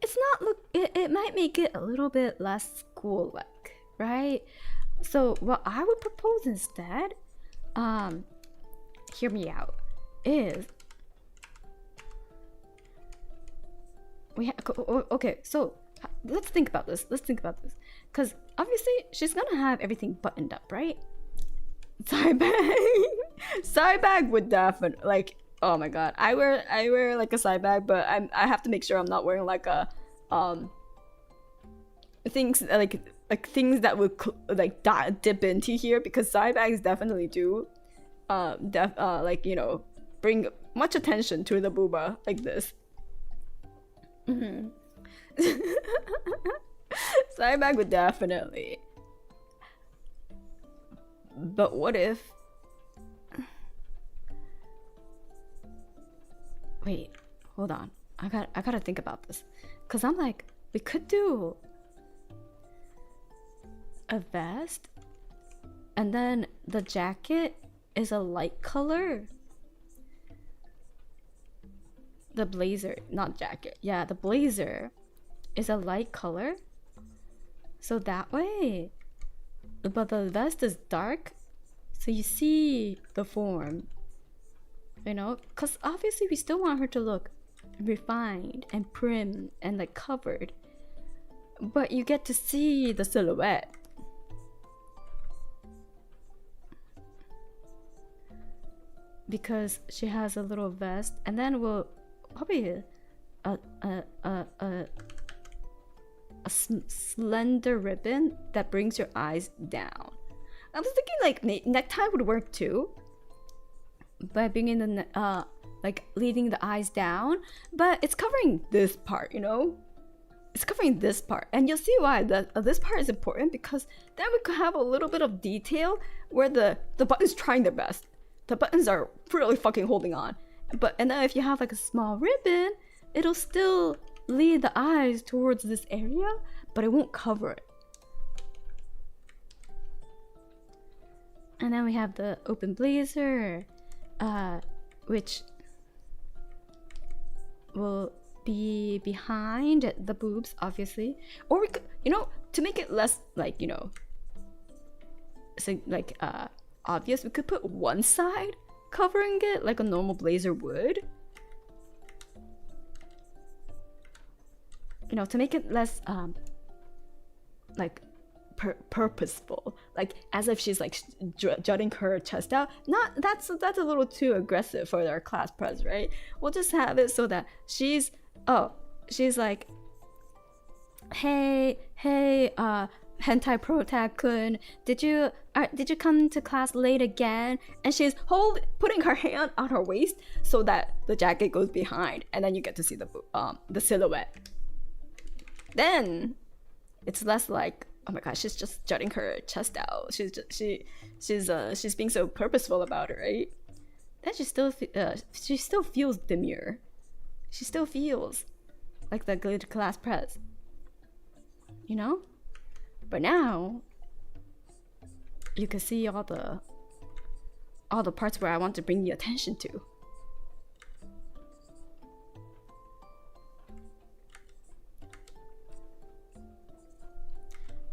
[SPEAKER 1] It's not it might make it a little bit less school-like, right? So what I would propose instead, hear me out, is okay, so let's think about this. Because obviously she's gonna have everything buttoned up, right? Side bag. Side bag would definitely, like, oh my god. I wear like a side bag, but I have to make sure I'm not wearing like a things like things that would like dip into here, because side bags definitely do like, you know, bring much attention to the booba like this. Side bag would definitely. But what if... Wait, hold on. I gotta think about this. Cause I'm like, we could do a vest, and then the jacket is a light color. The blazer, not jacket. Yeah, the blazer is a light color. So that way. But the vest is dark, so you see the form, you know? Because obviously we still want her to look refined and prim and like covered, but you get to see the silhouette. Because she has a little vest, and then we'll probably a slender ribbon that brings your eyes down. I was thinking like necktie would work too, by bringing the like leading the eyes down, but it's covering this part, you know. It's covering this part, and you'll see why this part is important, because then we could have a little bit of detail where the button's trying their best. The buttons are really fucking holding on, and then if you have like a small ribbon, it'll still lead the eyes towards this area, but it won't cover it. And then we have the open blazer, which will be behind the boobs, obviously. Or we could, you know, to make it less like, you know, so like obvious, we could put one side covering it like a normal blazer would. You know, to make it less like purposeful, like as if she's like jutting her chest out. Not that's a little too aggressive for our class pres, right? We'll just have it so that she's like, hey hentai protag-kun, did you come to class late again? And she's putting her hand on her waist so that the jacket goes behind, and then you get to see the silhouette. Then it's less like, oh my gosh, she's just jutting her chest out. She's being so purposeful about it, right? Then she still feels demure. She still feels like the good class pres, you know? But now you can see all the parts where I want to bring the attention to.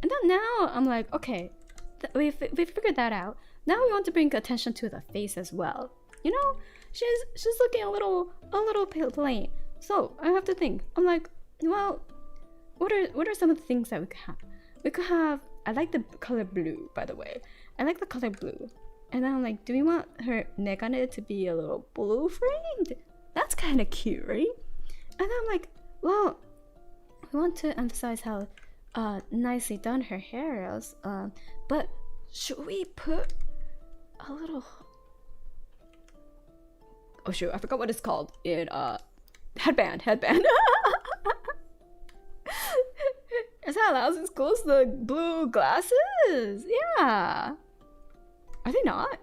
[SPEAKER 1] And then now I'm like, okay, we figured that out. Now we want to bring attention to the face as well. You know, she's looking a little plain. So I have to think. I'm like, well, what are some of the things that we could have? We could have. I like the color blue, by the way. I like the color blue. And then I'm like, do we want her neck on it to be a little blue framed? That's kind of cute, right? And then I'm like, well, we want to emphasize how nicely done her hair is, but should we put a little, oh shoot, I forgot what it's called in headband. Is that allowed in schools? The blue glasses? Yeah, are they not?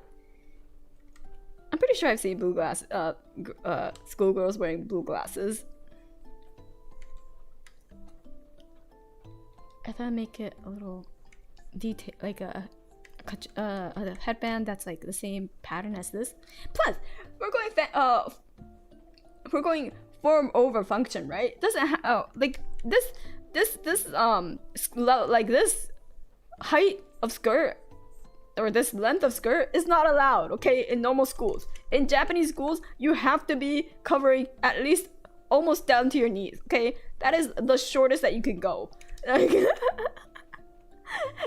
[SPEAKER 1] I'm pretty sure I've seen blue glasses, schoolgirls wearing blue glasses. If I make it a little detail, like a headband that's like the same pattern as this. Plus, we're going form over function, right? Doesn't like this like this height of skirt or this length of skirt is not allowed, okay, in normal schools. In Japanese schools, you have to be covering at least almost down to your knees, okay? That is the shortest that you can go. Like,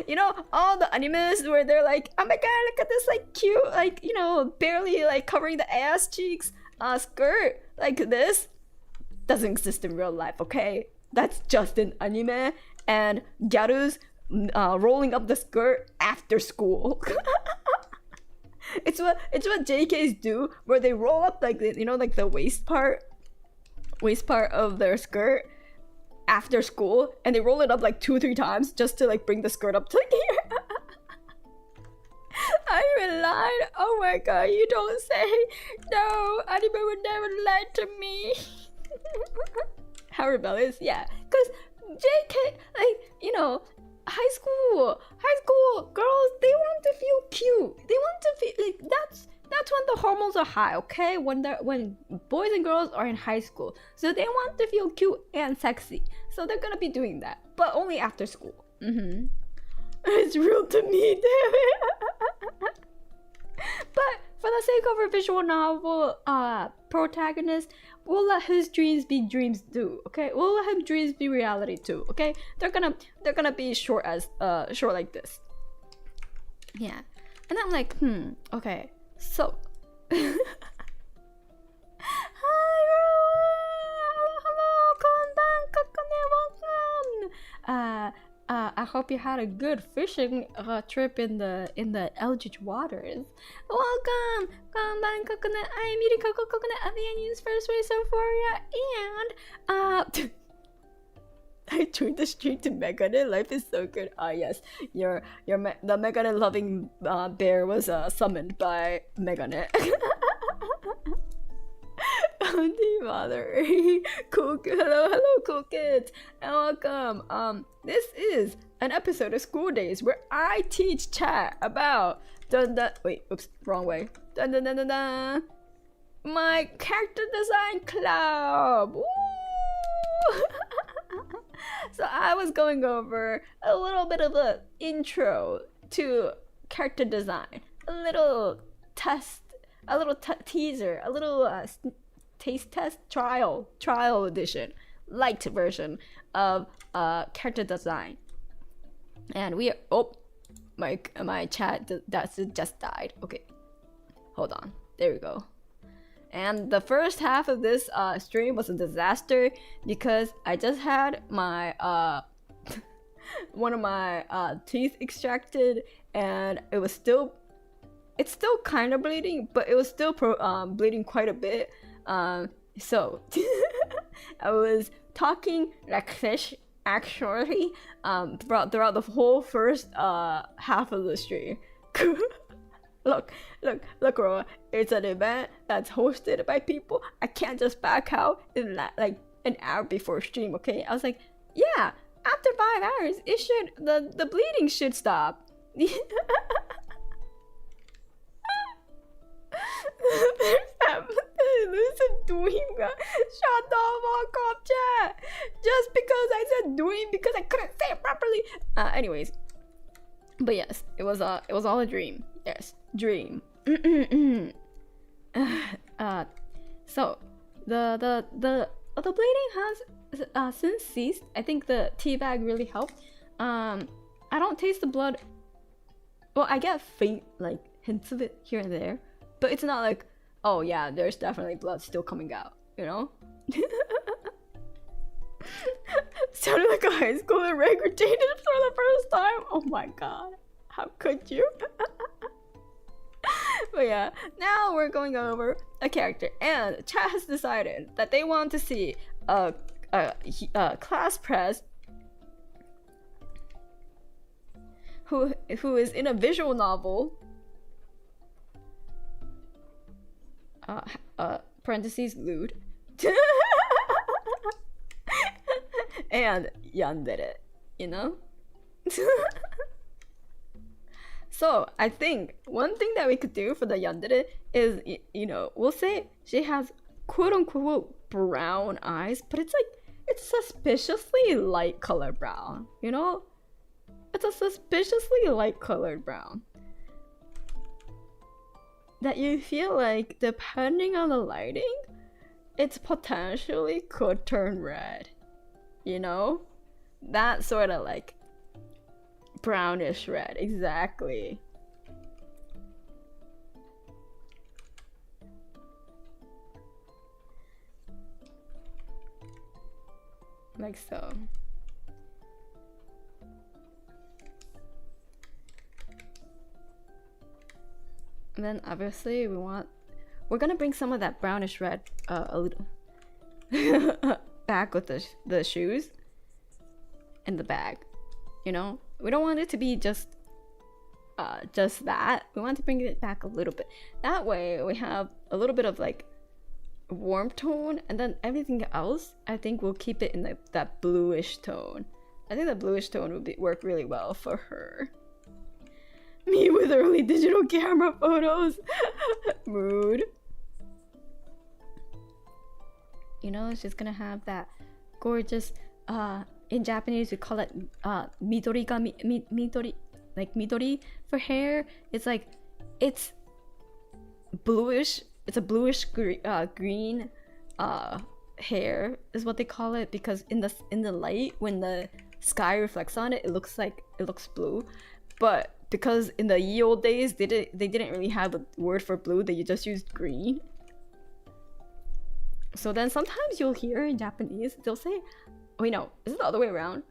[SPEAKER 1] you know, all the animes where they're like, oh my god, look at this like cute, like, you know, barely like covering the ass cheeks skirt like this doesn't exist in real life, okay? That's just an anime and gyarus rolling up the skirt after school. It's what JKs do, where they roll up like, you know, like the waist part of their skirt after school, and they roll it up like 2-3 times just to like bring the skirt up to like here. I even lied. Oh my god, you don't say. No, anime would never lie to me. How rebellious? Yeah, because JK, like, you know, high school girls, they want to feel cute. They want to feel like that's when the hormones are high, okay? When boys and girls are in high school, so they want to feel cute and sexy. So they're gonna be doing that, but only after school. It's real to me, damn it. But for the sake of our visual novel protagonist, we'll let his dreams be dreams too, okay? We'll let his dreams be reality too, okay? They're gonna be short like this. Yeah. And I'm like, okay, so hi, hello, konban, kokone, welcome. I hope you had a good fishing trip in the Eldritch waters. Welcome, konban, kokone. I'm Yurikago, Kokone of V&U's first race Symphoria, and I joined the stream to Megane. Life is so good. Ah yes, the Megane loving bear was summoned by Megane. Auntie Mother. Hello, cool kids, and welcome. This is an episode of School Days where I teach chat about wrong way. My character design club. Woo! So I was going over a little bit of an intro to character design, a little test, a little teaser, a little taste test trial edition, light version of character design. And we are, my chat just died. Okay, hold on, there we go. And the first half of this stream was a disaster because I just had my one of my teeth extracted, and it's still kind of bleeding, but it was still bleeding quite a bit. So I was talking like fish actually throughout the whole first half of the stream. Look, Roa, it's an event that's hosted by people. I can't just back out in like an hour before stream, okay? I was like, yeah, after 5 hours, the bleeding should stop. Listen, doing shut the fuck up, chat. Just because I said doing because I couldn't say it properly. Anyways, but yes, it was all a dream. Yes, dream. So the bleeding has since ceased. I think the tea bag really helped. I don't taste the blood. Well, I get faint like hints of it here and there, but it's not like, oh yeah, there's definitely blood still coming out, you know? Sounded like a high schooler regurgitated for the first time. Oh my god, how could you? But yeah, now we're going over a character, and chat has decided that they want to see a class press who is in a visual novel. Parentheses lewd. And yandere, you know? So I think one thing that we could do for the yandere is, you know, we'll say she has quote unquote brown eyes, but it's suspiciously light colored brown, you know? It's a suspiciously light colored brown. that you feel like depending on the lighting, it's potentially could turn red. You know? That sort of like brownish red, exactly. Like so. And then obviously we're gonna bring some of that brownish red a little back with the shoes in the bag. You know, we don't want it to be just that. We want to bring it back a little bit. That way we have a little bit of like warm tone, and then everything else I think we'll keep it in that bluish tone. I think the bluish tone would work really well for her. Me with early digital camera photos. Mood. You know, she's gonna have that gorgeous in Japanese we call it midori ga midori, like midori for hair. It's like it's bluish. It's a bluish green hair is what they call it, because in the light when the sky reflects on it, it looks blue. But because in the ye old days they didn't really have a word for blue, they just used green. So then sometimes you'll hear in Japanese they'll say, wait, no, is it the other way around?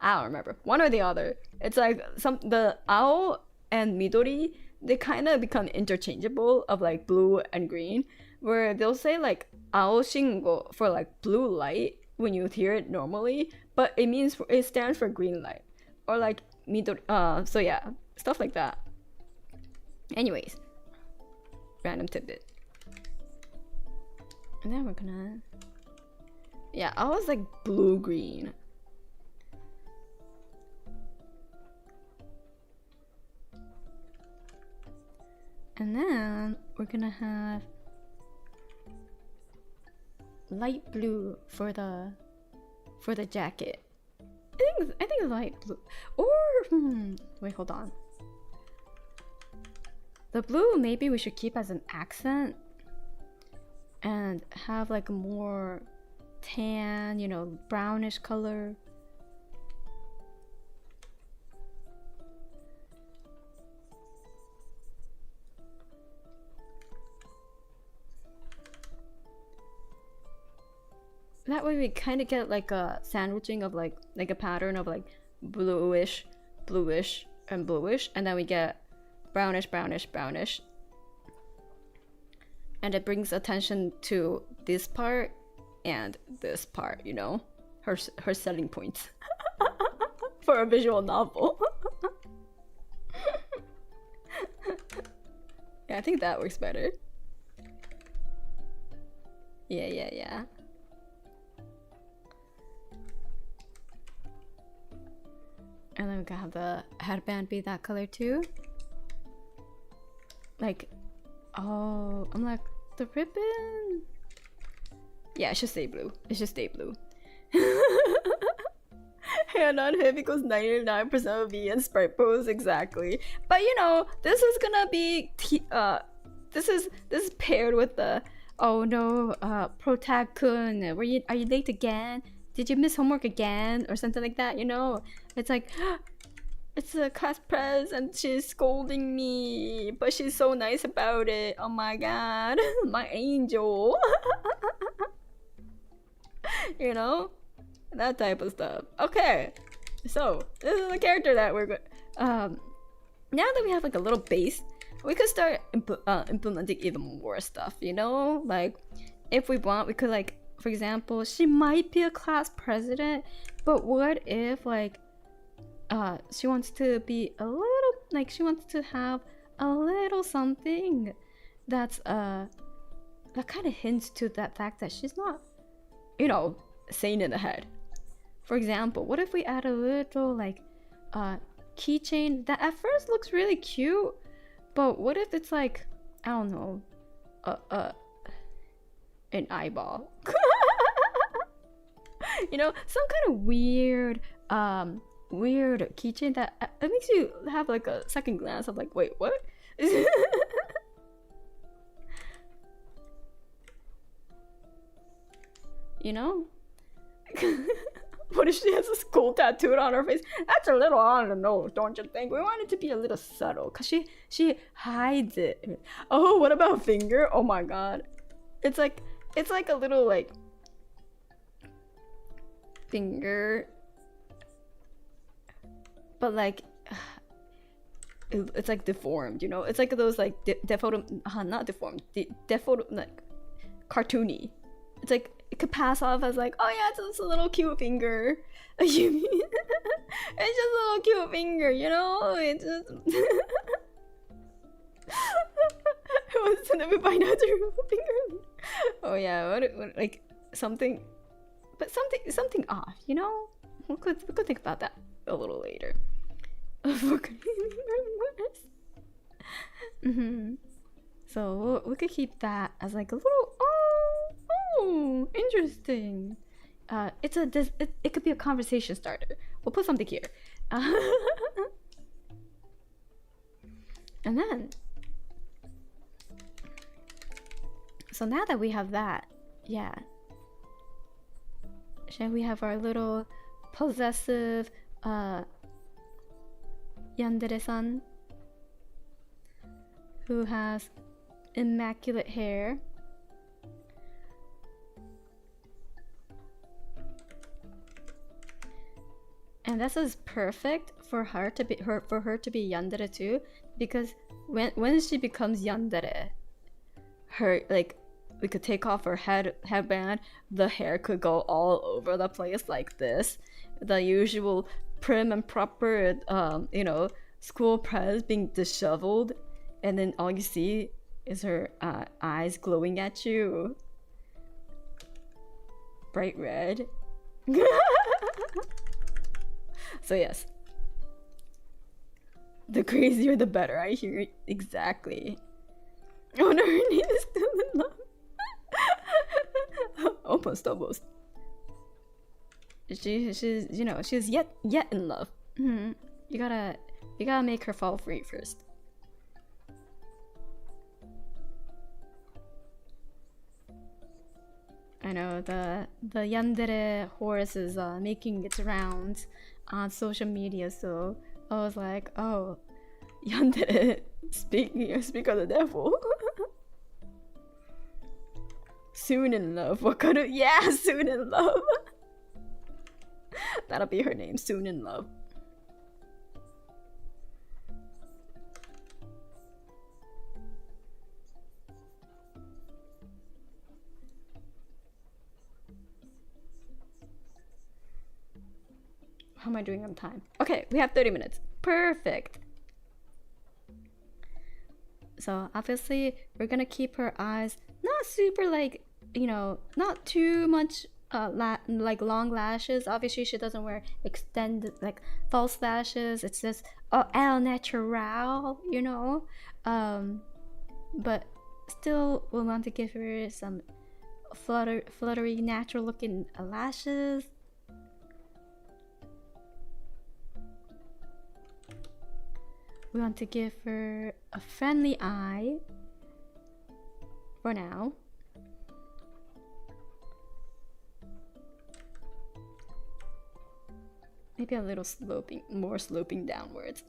[SPEAKER 1] I don't remember. One or the other. It's like the ao and midori, they kind of become interchangeable of like blue and green, where they'll say like ao shingo for like blue light when you hear it normally, but it stands for green light, or like midori. So yeah, stuff like that. Anyways, random tidbit. And then we're gonna, yeah, I was like blue green. And then we're gonna have light blue for the jacket. I think light blue, or wait, hold on. The blue maybe we should keep as an accent and have like a more tan, you know, brownish color. That way we kind of get like a sandwiching of like a pattern of like bluish, bluish, and bluish, and then we get brownish, brownish, brownish. And it brings attention to this part and this part, you know, her selling points for a visual novel. Yeah, I think that works better. Yeah. And then we can have the headband be that color too. Like, oh, I'm like, the ribbon. Yeah, it should stay blue. It should stay blue. Hand on hip equals 99% of V and sprite pose, exactly. But you know, this is gonna be this is paired with the, oh no, protag-kun, are you late again? Did you miss homework again? Or something like that, you know? It's like, it's a class press and she's scolding me, but she's so nice about it. Oh my god, my angel. You know? That type of stuff. Okay, so this is the character that we're going. Now that we have like a little base, we could start implementing even more stuff, you know? Like, if we want, we could like, for example, she might be a class president, but what if like she wants to be a little, like, she wants to have a little something that's that kind of hints to that fact that she's not, you know, sane in the head. For example, what if we add a little like keychain that at first looks really cute, but what if it's like, I don't know, an eyeball. You know, some kind of weird keychain that it makes you have like a second glance of like, wait, what? You know? What if she has a skull tattooed on her face? That's a little on the nose, don't you think? We want it to be a little subtle, cause she hides it. Oh, what about finger? Oh my god, it's like a little like finger, but like it's like deformed, you know? It's like those like not deformed, deformed like cartoony. It's like it could pass off as like, oh yeah, it's just a little cute finger. You mean it's just a little cute finger, you know? It's just what's everybody knows a finger? Oh yeah, what like something, but something off, you know? We could think about that a little later. So we could keep that as like a little oh interesting. It could be a conversation starter. We'll put something here. And then so now that we have that, yeah, shall we have our little possessive yandere-san who has immaculate hair. And this is perfect for her to be yandere too, because when she becomes yandere, her like we could take off her headband, the hair could go all over the place like this, the usual prim and proper you know, school press being disheveled, and then all you see is her eyes glowing at you, bright red. So yes, the crazier the better. I hear it exactly. Oh no, her name is still in love. almost. She's you know, she's yet in love. You gotta make her fall free first. I know the yandere horse is making its rounds on social media, so I was like, oh, yandere, speak of the devil. Soon in love. Wakaru? Yeah, soon in love. That'll be her name, soon in love. How am I doing on time? Okay, we have 30 minutes. Perfect. So obviously we're gonna keep her eyes not super like, you know, not too much like long lashes. Obviously she doesn't wear extended like false lashes. It's just al natural, you know. But still we want to give her some fluttery natural looking lashes. We want to give her a friendly eye for now. Maybe a little more sloping downwards.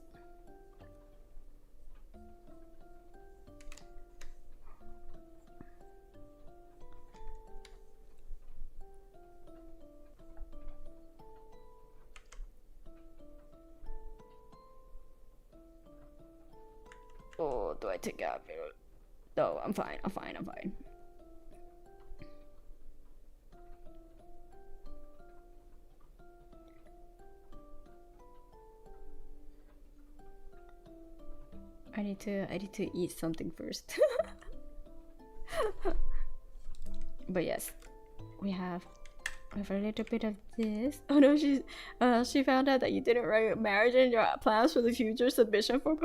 [SPEAKER 1] Oh, do I take out it? No, I'm fine. I need to eat something first. But yes, we have a little bit of this. Oh no, she found out that you didn't write marriage in your plans for the future submission form.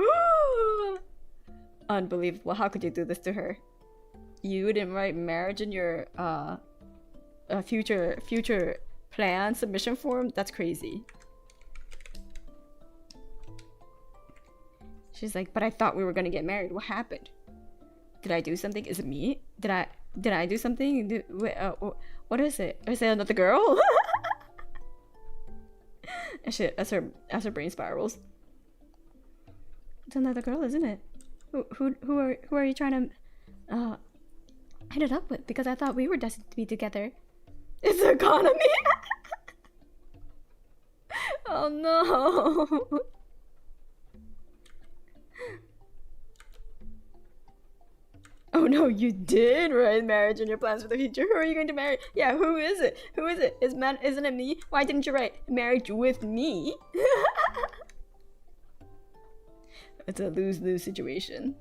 [SPEAKER 1] Unbelievable. How could you do this to her? You didn't write marriage in your future plan submission form? That's crazy. She's like, but I thought we were gonna get married. What happened? Did I do something? Is it me? Did I do something? Wait, what is it? Is it another girl? And shit, as her brain spirals. It's another girl, isn't it? Who are you trying to hit it up with? Because I thought we were destined to be together. It's the economy. Oh no. Oh no, you did write marriage in your plans for the future. Who are you going to marry? Yeah, who is it? Who is it? Isn't it me? Why didn't you write marriage with me? It's a lose-lose situation.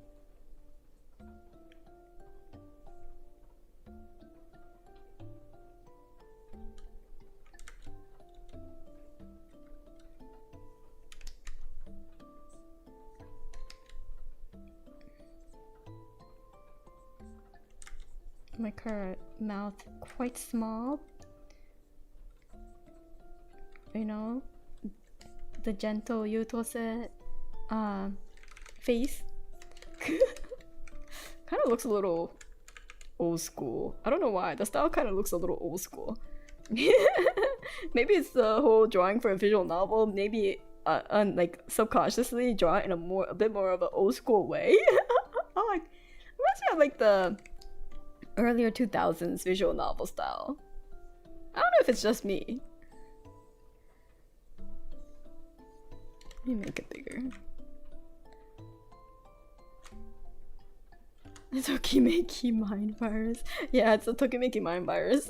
[SPEAKER 1] Make her mouth quite small. You know, the gentle Yutose face. Kind of looks a little old school. I don't know why. The style kind of looks a little old school. Maybe it's the whole drawing for a visual novel. Maybe like subconsciously draw it in a bit more of an old school way. I'm like, reminds me of like the earlier 2000s visual novel style. I don't know if it's just me. Let me make it bigger. It's Tokimeki mind virus. Yeah, it's a Tokimeki mind virus.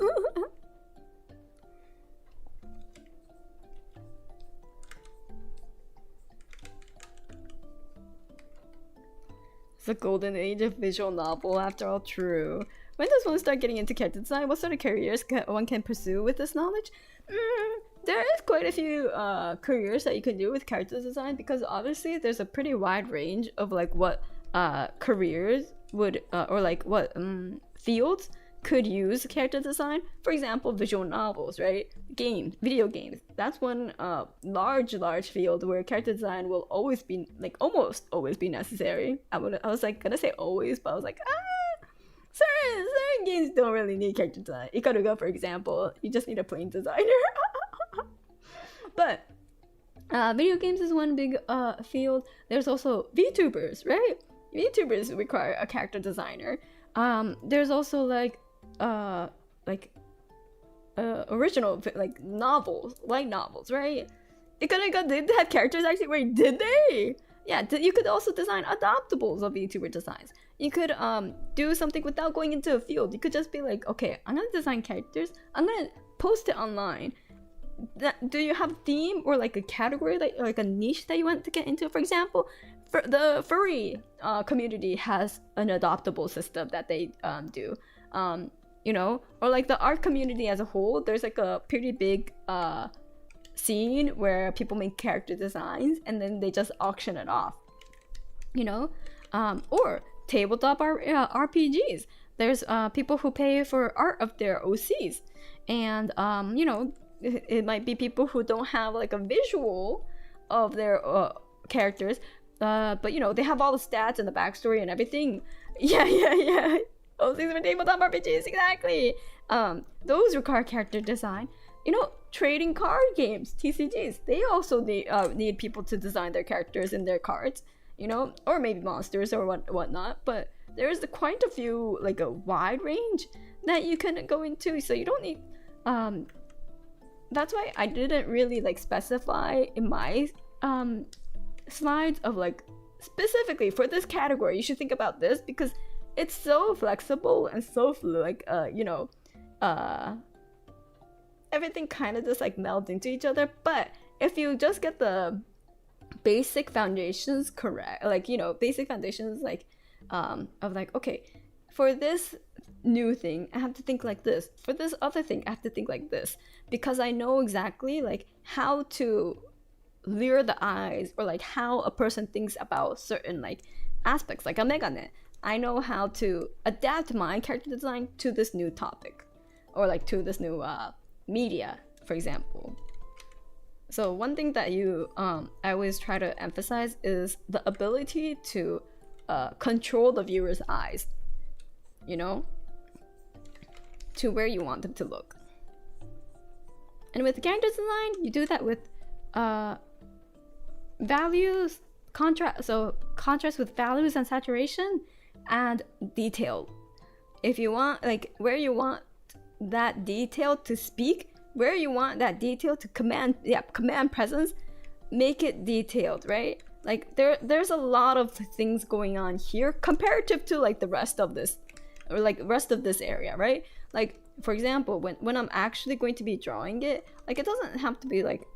[SPEAKER 1] It's the golden age of visual novel, after all. True. When does one start getting into character design? What sort of careers one can pursue with this knowledge? There is quite a few careers that you can do with character design, because obviously there's a pretty wide range of like what careers would or like what fields could use character design. For example, visual novels, right? Games, video games. That's one large field where character design will always be like almost always be necessary. I was like gonna say always, but I was like certain games don't really need character design. Ikaruga, for example, you just need a plain designer. But video games is one big field. There's also VTubers, right? VTubers require a character designer. There's also like original like novels, light novels, right? Ikaruga did have characters actually. Wait, did they? Yeah, you could also design adoptables of VTuber designs. You could do something without going into a field. You could just be like, okay, I'm gonna design characters. I'm gonna post it online. Do you have a theme or like a category, like a niche that you want to get into? For example, the furry community has an adoptable system that they do. You know, or like the art community as a whole. There's like a pretty big scene where people make character designs and then they just auction it off. You know, or tabletop RPGs. There's people who pay for art of their OCs, and you know, it might be people who don't have like a visual of their characters, but you know, they have all the stats and the backstory and everything. Yeah. OCs for tabletop RPGs, exactly. Those require character design. You know, trading card games, TCGs, they also need people to design their characters in their cards. You know, or maybe monsters or whatnot. But there's quite a few, like a wide range that you can go into. So you don't need. That's why I didn't really like specify in my slides of like specifically for this category. You should think about this because it's so flexible and so like you know, everything kind of just like melds into each other. But if you just get the basic foundations correct, like, you know, basic foundations like of like, okay, for this new thing I have to think like this, for this other thing I have to think like this, because I know exactly like how to lure the eyes, or like how a person thinks about certain like aspects, like a megane. I know how to adapt my character design to this new topic, or like to this new media, for example. So one thing that I always try to emphasize is the ability to control the viewer's eyes, you know, to where you want them to look. And with character design, you do that with values, contrast. So contrast with values and saturation and detail. If you want, like, where you want that detail to speak, where you want that detail to command presence, make it detailed, right? Like there's a lot of things going on here comparative to like the rest of this, or like rest of this area, right? Like for example, when I'm actually going to be drawing it, like it doesn't have to be like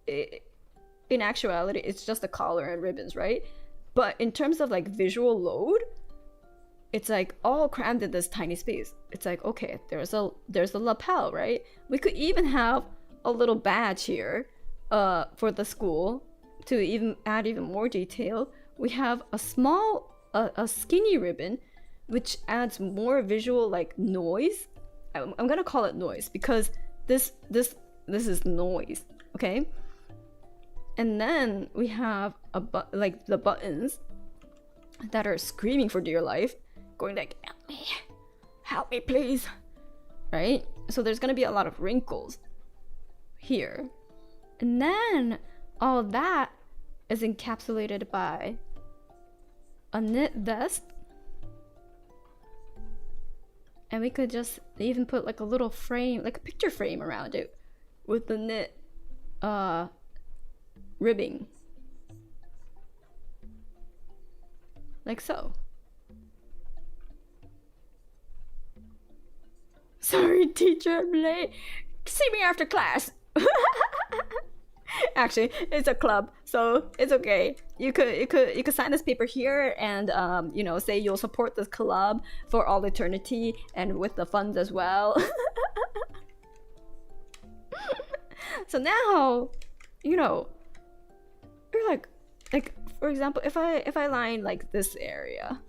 [SPEAKER 1] in actuality it's just a collar and ribbons, right? But in terms of like visual load, it's like all crammed in this tiny space. It's like, okay, there's a lapel, right? We could even have a little badge here for the school to even add even more detail. We have a small a skinny ribbon which adds more visual like noise. I'm gonna call it noise because this is noise, okay? And then we have like the buttons that are screaming for dear life, going like, help me please, right? So there's gonna be a lot of wrinkles here, and then all that is encapsulated by a knit vest, and we could just even put like a little frame, like a picture frame around it with the knit ribbing, like so. Sorry, teacher, I'm late. See me after class. Actually, it's a club, so it's okay. You could sign this paper here and you know, say you'll support this club for all eternity and with the funds as well. So now, you know, you're like for example, if I line like this area.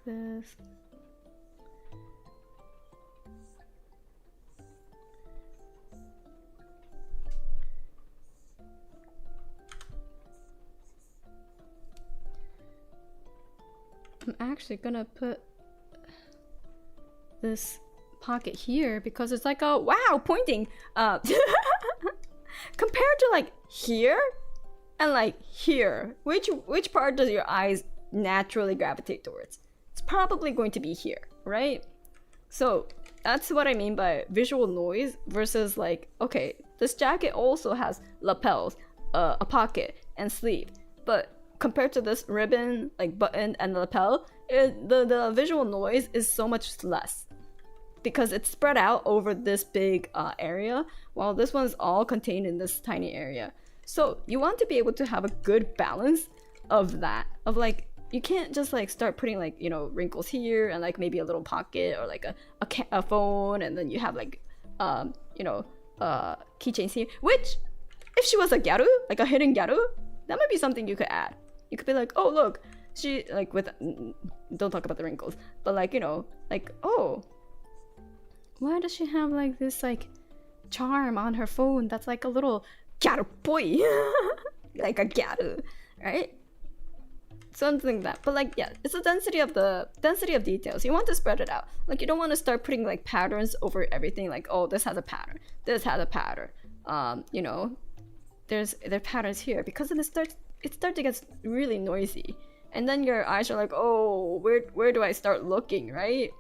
[SPEAKER 1] This. I'm actually gonna put this pocket here because it's like a wow pointing compared to like here and like here, which part does your eyes naturally gravitate towards? It's probably going to be here, right? So that's what I mean by visual noise versus like, okay, this jacket also has lapels, a pocket and sleeve, but compared to this ribbon, like button and lapel, the visual noise is so much less because it's spread out over this big area, while this one's all contained in this tiny area. So you want to be able to have a good balance of that, of like, you can't just like start putting like, you know, wrinkles here and like maybe a little pocket or like a phone, and then you have like you know, keychains here, which if she was a gyaru, like a hidden gyaru, that might be something you could add. You could be like, oh look, she like with, don't talk about the wrinkles, but like, you know, like, oh, why does she have like this like charm on her phone that's like a little gyaru boy, like a gyaru, right? Something like that. But like, yeah, it's the density of details. You want to spread it out. Like, you don't want to start putting like patterns over everything. Like, oh, this has a pattern, this has a pattern. You know, there are patterns here, because then it starts to get really noisy, and then your eyes are like, oh, where do I start looking, right?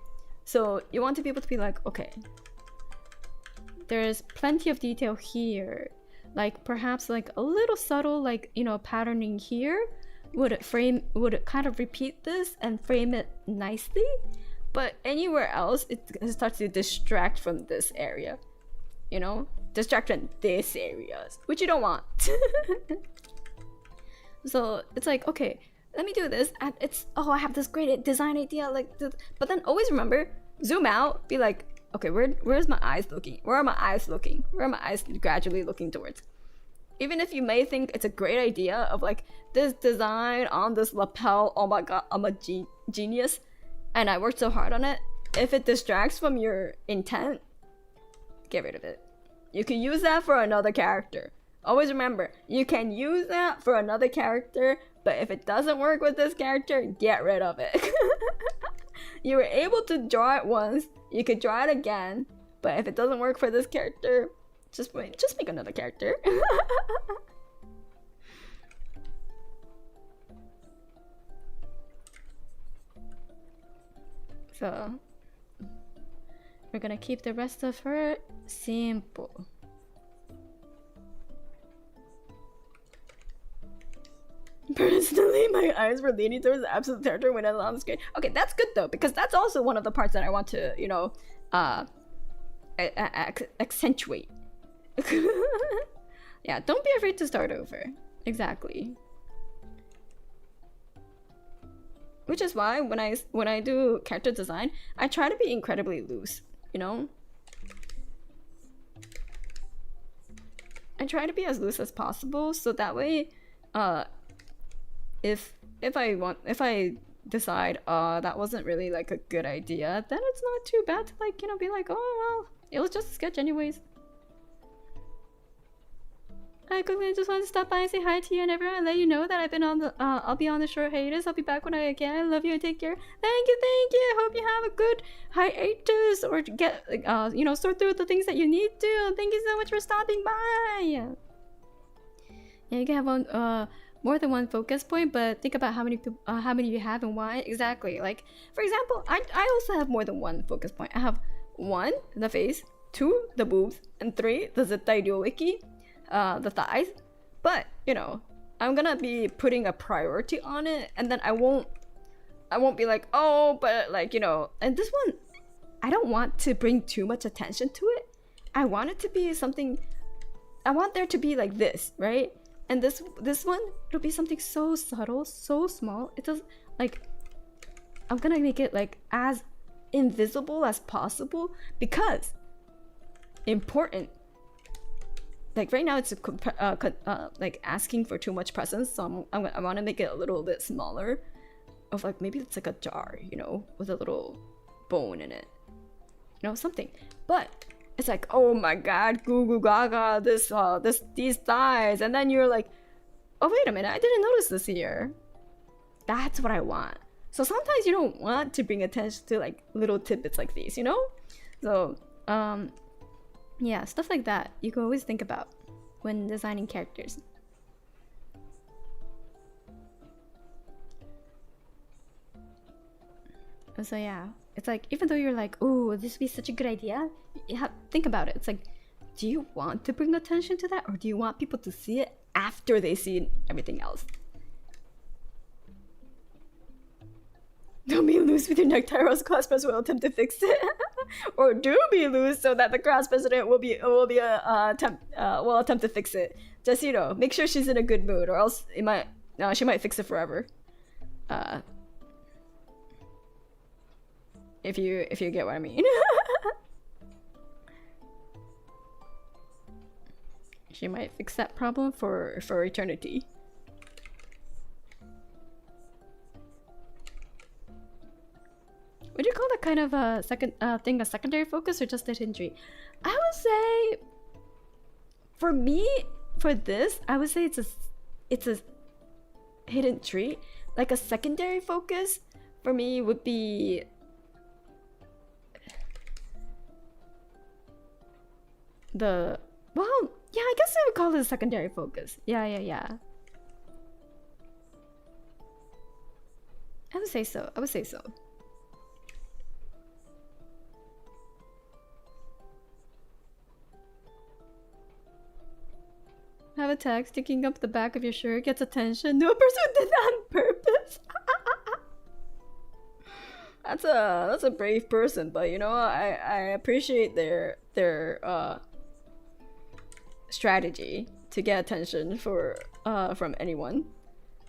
[SPEAKER 1] So you want to be able to be like, okay, there's plenty of detail here, like perhaps like a little subtle, like, you know, patterning here would it kind of repeat this and frame it nicely, but anywhere else it starts to distract from this area, you know, distract from this areas, which you don't want. So it's like, okay, let me do this, and it's, oh, I have this great design idea, like this. But then always remember, zoom out, be like, okay, where's my eyes looking? Where are my eyes looking? Where are my eyes gradually looking towards? Even if you may think it's a great idea of like this design on this lapel, oh my god, I'm a genius, and I worked so hard on it, if it distracts from your intent, get rid of it. You can use that for another character. Always remember, you can use that for another character, but if it doesn't work with this character, get rid of it. You were able to draw it once, you could draw it again, but if it doesn't work for this character, just make another character. So we're gonna keep the rest of her simple. Personally, my eyes were leaning towards the absolute territory when I was on the screen. Okay, that's good though, because that's also one of the parts that I want to, you know, accentuate. Yeah, don't be afraid to start over. Exactly. Which is why when I do character design, I try to be incredibly loose, you know? I try to be as loose as possible, so that way, if I decide that wasn't really like a good idea, then it's not too bad to, like, you know, be like, oh well, it was just a sketch anyways. I quickly just wanted to stop by and say hi to you and everyone and let you know that I'll be on the short hiatus. I'll be back when I can. I love you and take care. Thank you. Hope you have a good hiatus or get you know, sort through the things that you need to. Thank you so much for stopping by. Yeah, you can have more than one focus point, but think about how many you have and why exactly. Like, for example, I also have more than one focus point. I have 1, the face, 2, the boobs, and 3, the zettai ryoiki, the thighs. But you know, I'm gonna be putting a priority on it, and then I won't be like, oh, but like, you know, and this one, I don't want to bring too much attention to it. I want it to be something. I want there to be like this, right? And this one, it'll be something so subtle, so small. It does, like, I'm gonna make it like as invisible as possible, because important. Like right now, it's like asking for too much presence, so I want to make it a little bit smaller. Of like, maybe it's like a jar, you know, with a little bone in it, you know, something. But it's like, oh my god, goo goo gaga, these thighs, and then you're like, oh wait a minute, I didn't notice this here. That's what I want. So sometimes you don't want to bring attention to like little tidbits like these, you know? So yeah, stuff like that you can always think about when designing characters. So yeah, it's like, even though you're like, oh, this would be such a good idea, think about it. It's like, do you want to bring attention to that, or do you want people to see it after they see everything else? Don't be loose with your necktie, or else class president will attempt to fix it. Or do be loose so that the class president will attempt to fix it. Just, you know, make sure she's in a good mood, or else she might fix it forever. If you get what I mean. She might fix that problem for eternity. Would you call that kind of a a secondary focus, or just a hidden trait? I would say, for me, for this, I would say it's a hidden trait. Like a secondary focus for me would be yeah, I guess I would call it a secondary focus. Yeah. I would say so. Have a tag sticking up the back of your shirt gets attention. No person did that on purpose. That's a brave person, but you know, I appreciate their strategy to get attention from anyone,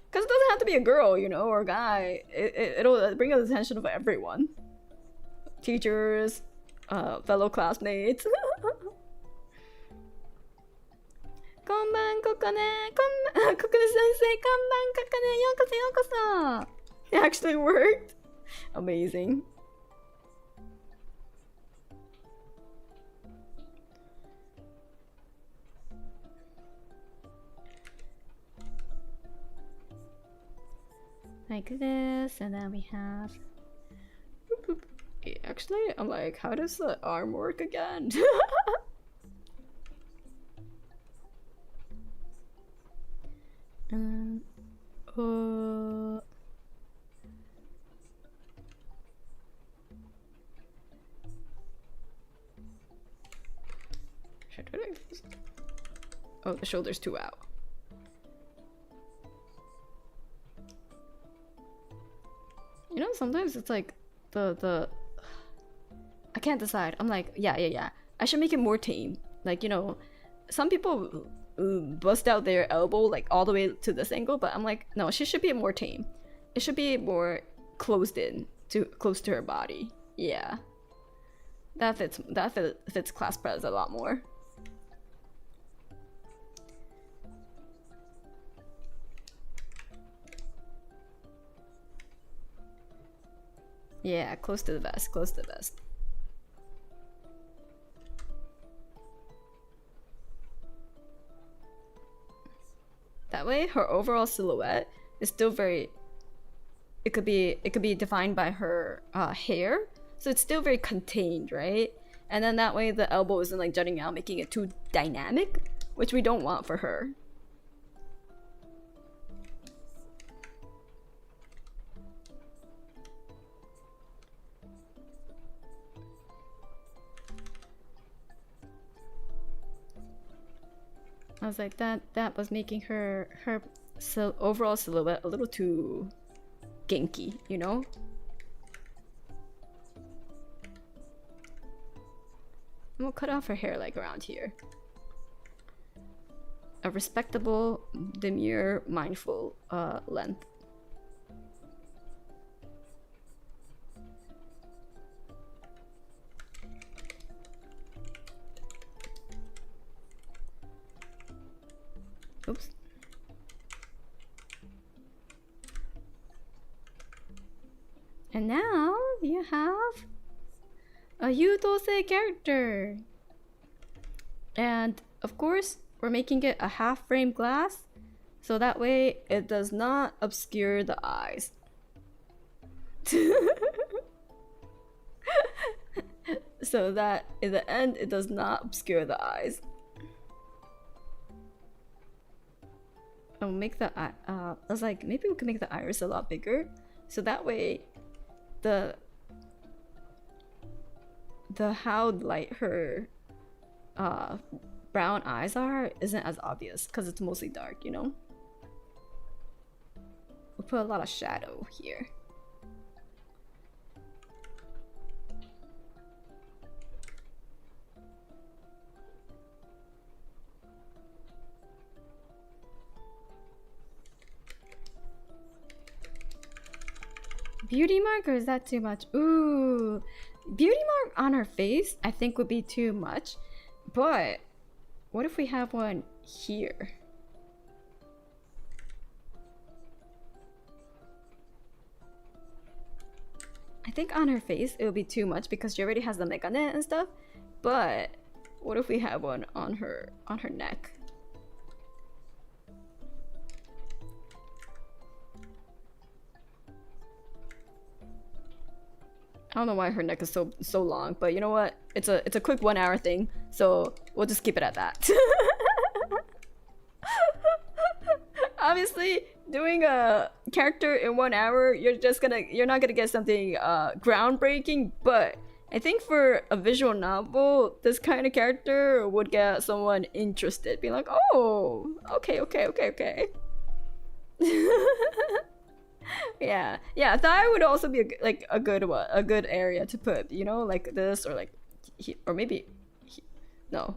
[SPEAKER 1] because it doesn't have to be a girl, you know, or a guy. It'll bring the attention of everyone, teachers, fellow classmates. Konban Kokone, Kokone sensei, konban Kokone, yokoso. It actually worked. Amazing. Like this, and then we have. Actually, I'm like, how does the arm work again? Should I do it like this? Oh, the shoulder's too out. You know, sometimes it's like the I can't decide. I'm like, yeah. I should make it more tame. Like, you know, some people bust out their elbow like all the way to this angle, but I'm like, no, she should be more tame. It should be more closed in, close to her body. Yeah, that fits class prez a lot more. Yeah, close to the vest, close to the vest. That way, her overall silhouette is still very. It could be defined by her hair, so it's still very contained, right? And then that way, the elbow isn't like jutting out, making it too dynamic, which we don't want for her. I was like, that was making her overall silhouette a little too genki, you know? And we'll cut off her hair like around here. A respectable, demure, mindful length. Oops. And now you have a Yutose character. And of course, we're making it a half frame glass, so that way it does not obscure the eyes. So that in the end, it does not obscure the eyes. I'll make the I was like, maybe we can make the iris a lot bigger, so that way the how light her brown eyes are isn't as obvious because it's mostly dark, you know. We'll put a lot of shadow here. Beauty mark, or is that too much? Ooh, beauty mark on her face I think would be too much, but what if we have one here? I think on her face it would be too much because she already has the megane and stuff, but what if we have one on her neck? I don't know why her neck is so long, but you know what? It's a quick 1 hour thing, so we'll just keep it at that. Obviously, doing a character in 1 hour, you're not gonna get something groundbreaking, but I think for a visual novel, this kind of character would get someone interested, being like, oh, okay. Yeah, thigh would also be a good area to put, you know, like this, or like or maybe no.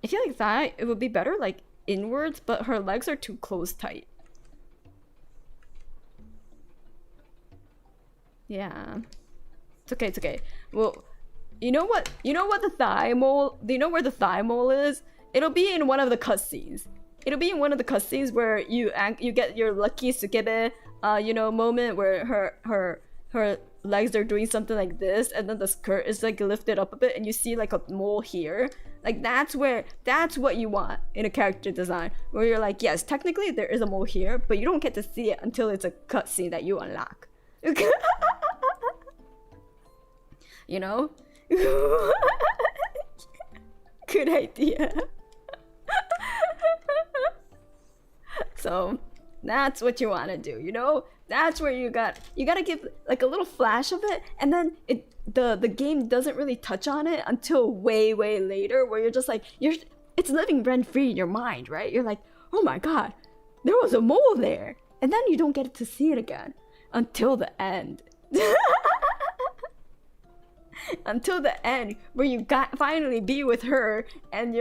[SPEAKER 1] I feel like thigh it would be better like inwards, but her legs are too close tight. Yeah, it's okay. Well, you know what the thigh mole, do you know where the thigh mole is? It'll be in one of the cutscenes. It'll be in one of the cutscenes where you get your lucky sukebe you know, moment where her legs are doing something like this, and then the skirt is like lifted up a bit, and you see like a mole here. Like that's what you want in a character design, where you're like, yes, technically there is a mole here, but you don't get to see it until it's a cutscene that you unlock. You know? Good idea. So that's what you want to do, you know? That's where you gotta give like a little flash of it, and then the game doesn't really touch on it until way later, where you're just like, it's living rent free in your mind, right? You're like, oh my god, there was a mole there, and then you don't get to see it again until the end. Until the end, where you got finally be with her, and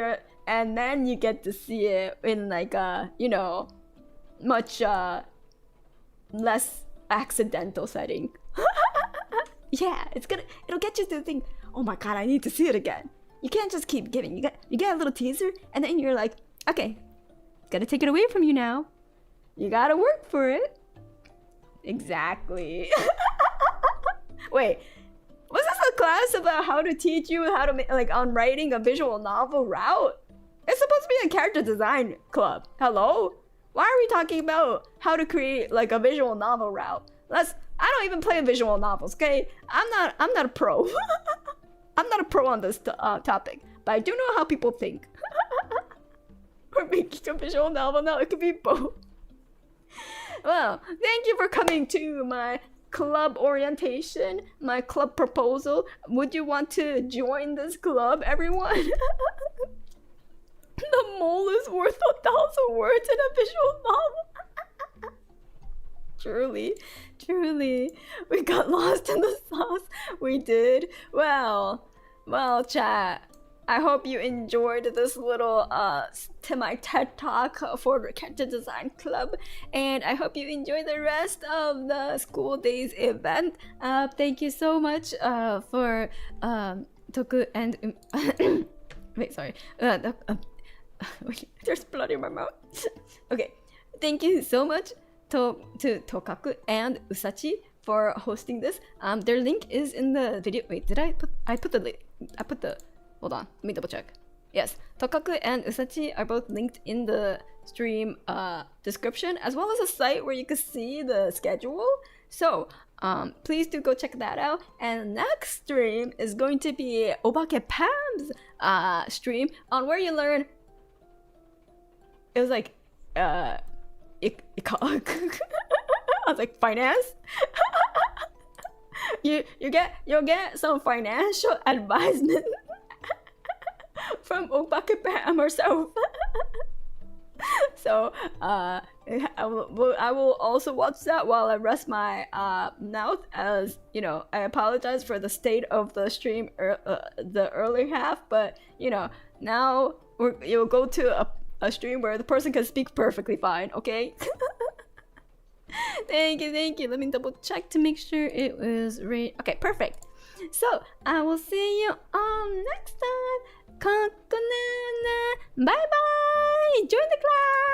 [SPEAKER 1] then you get to see it in like a, you know, much less accidental setting. Yeah, it'll get you to think, oh my god, I need to see it again. You can't just keep giving. You get a little teaser, and then you're like, okay, gotta take it away from you now. You gotta work for it. Exactly. Wait, was this a class about how to teach you how to make, like, on writing a visual novel route? It's supposed to be a character design club. Hello? Why are we talking about how to create like a visual novel route? I don't even play visual novels, okay? I'm not a pro. I'm not a pro on this topic, but I do know how people think. We're making a visual novel now. It could be both. Well, thank you for coming to my club orientation, my club proposal. Would you want to join this club, everyone? The mole is worth 1,000 words in a visual novel. Truly, we got lost in the sauce. We did. Well, chat. I hope you enjoyed this little my TED talk for the character design club, and I hope you enjoy the rest of the school days event. Thank you so much for Toku and wait, sorry. There's blood in my mouth. Okay, thank you so much to Tokaku and Usachi for hosting this. Their link is in the video. Wait, did I put the link? Hold on, let me double check. Yes, Tokaku and Usachi are both linked in the stream description, as well as a site where you can see the schedule. So please do go check that out. And next stream is going to be Obake Pam's stream on where you learn. It was like I was like, finance. you'll get some financial advisement from Obake Pam herself. So I will also watch that while I rest my mouth, as you know. I apologize for the state of the stream, the early half, but you know, now you'll go to a stream where the person can speak perfectly fine, okay? Thank you. Let me double check to make sure it was right. Okay, perfect. So I will see you all next time. Kokone. Bye bye. Join the class.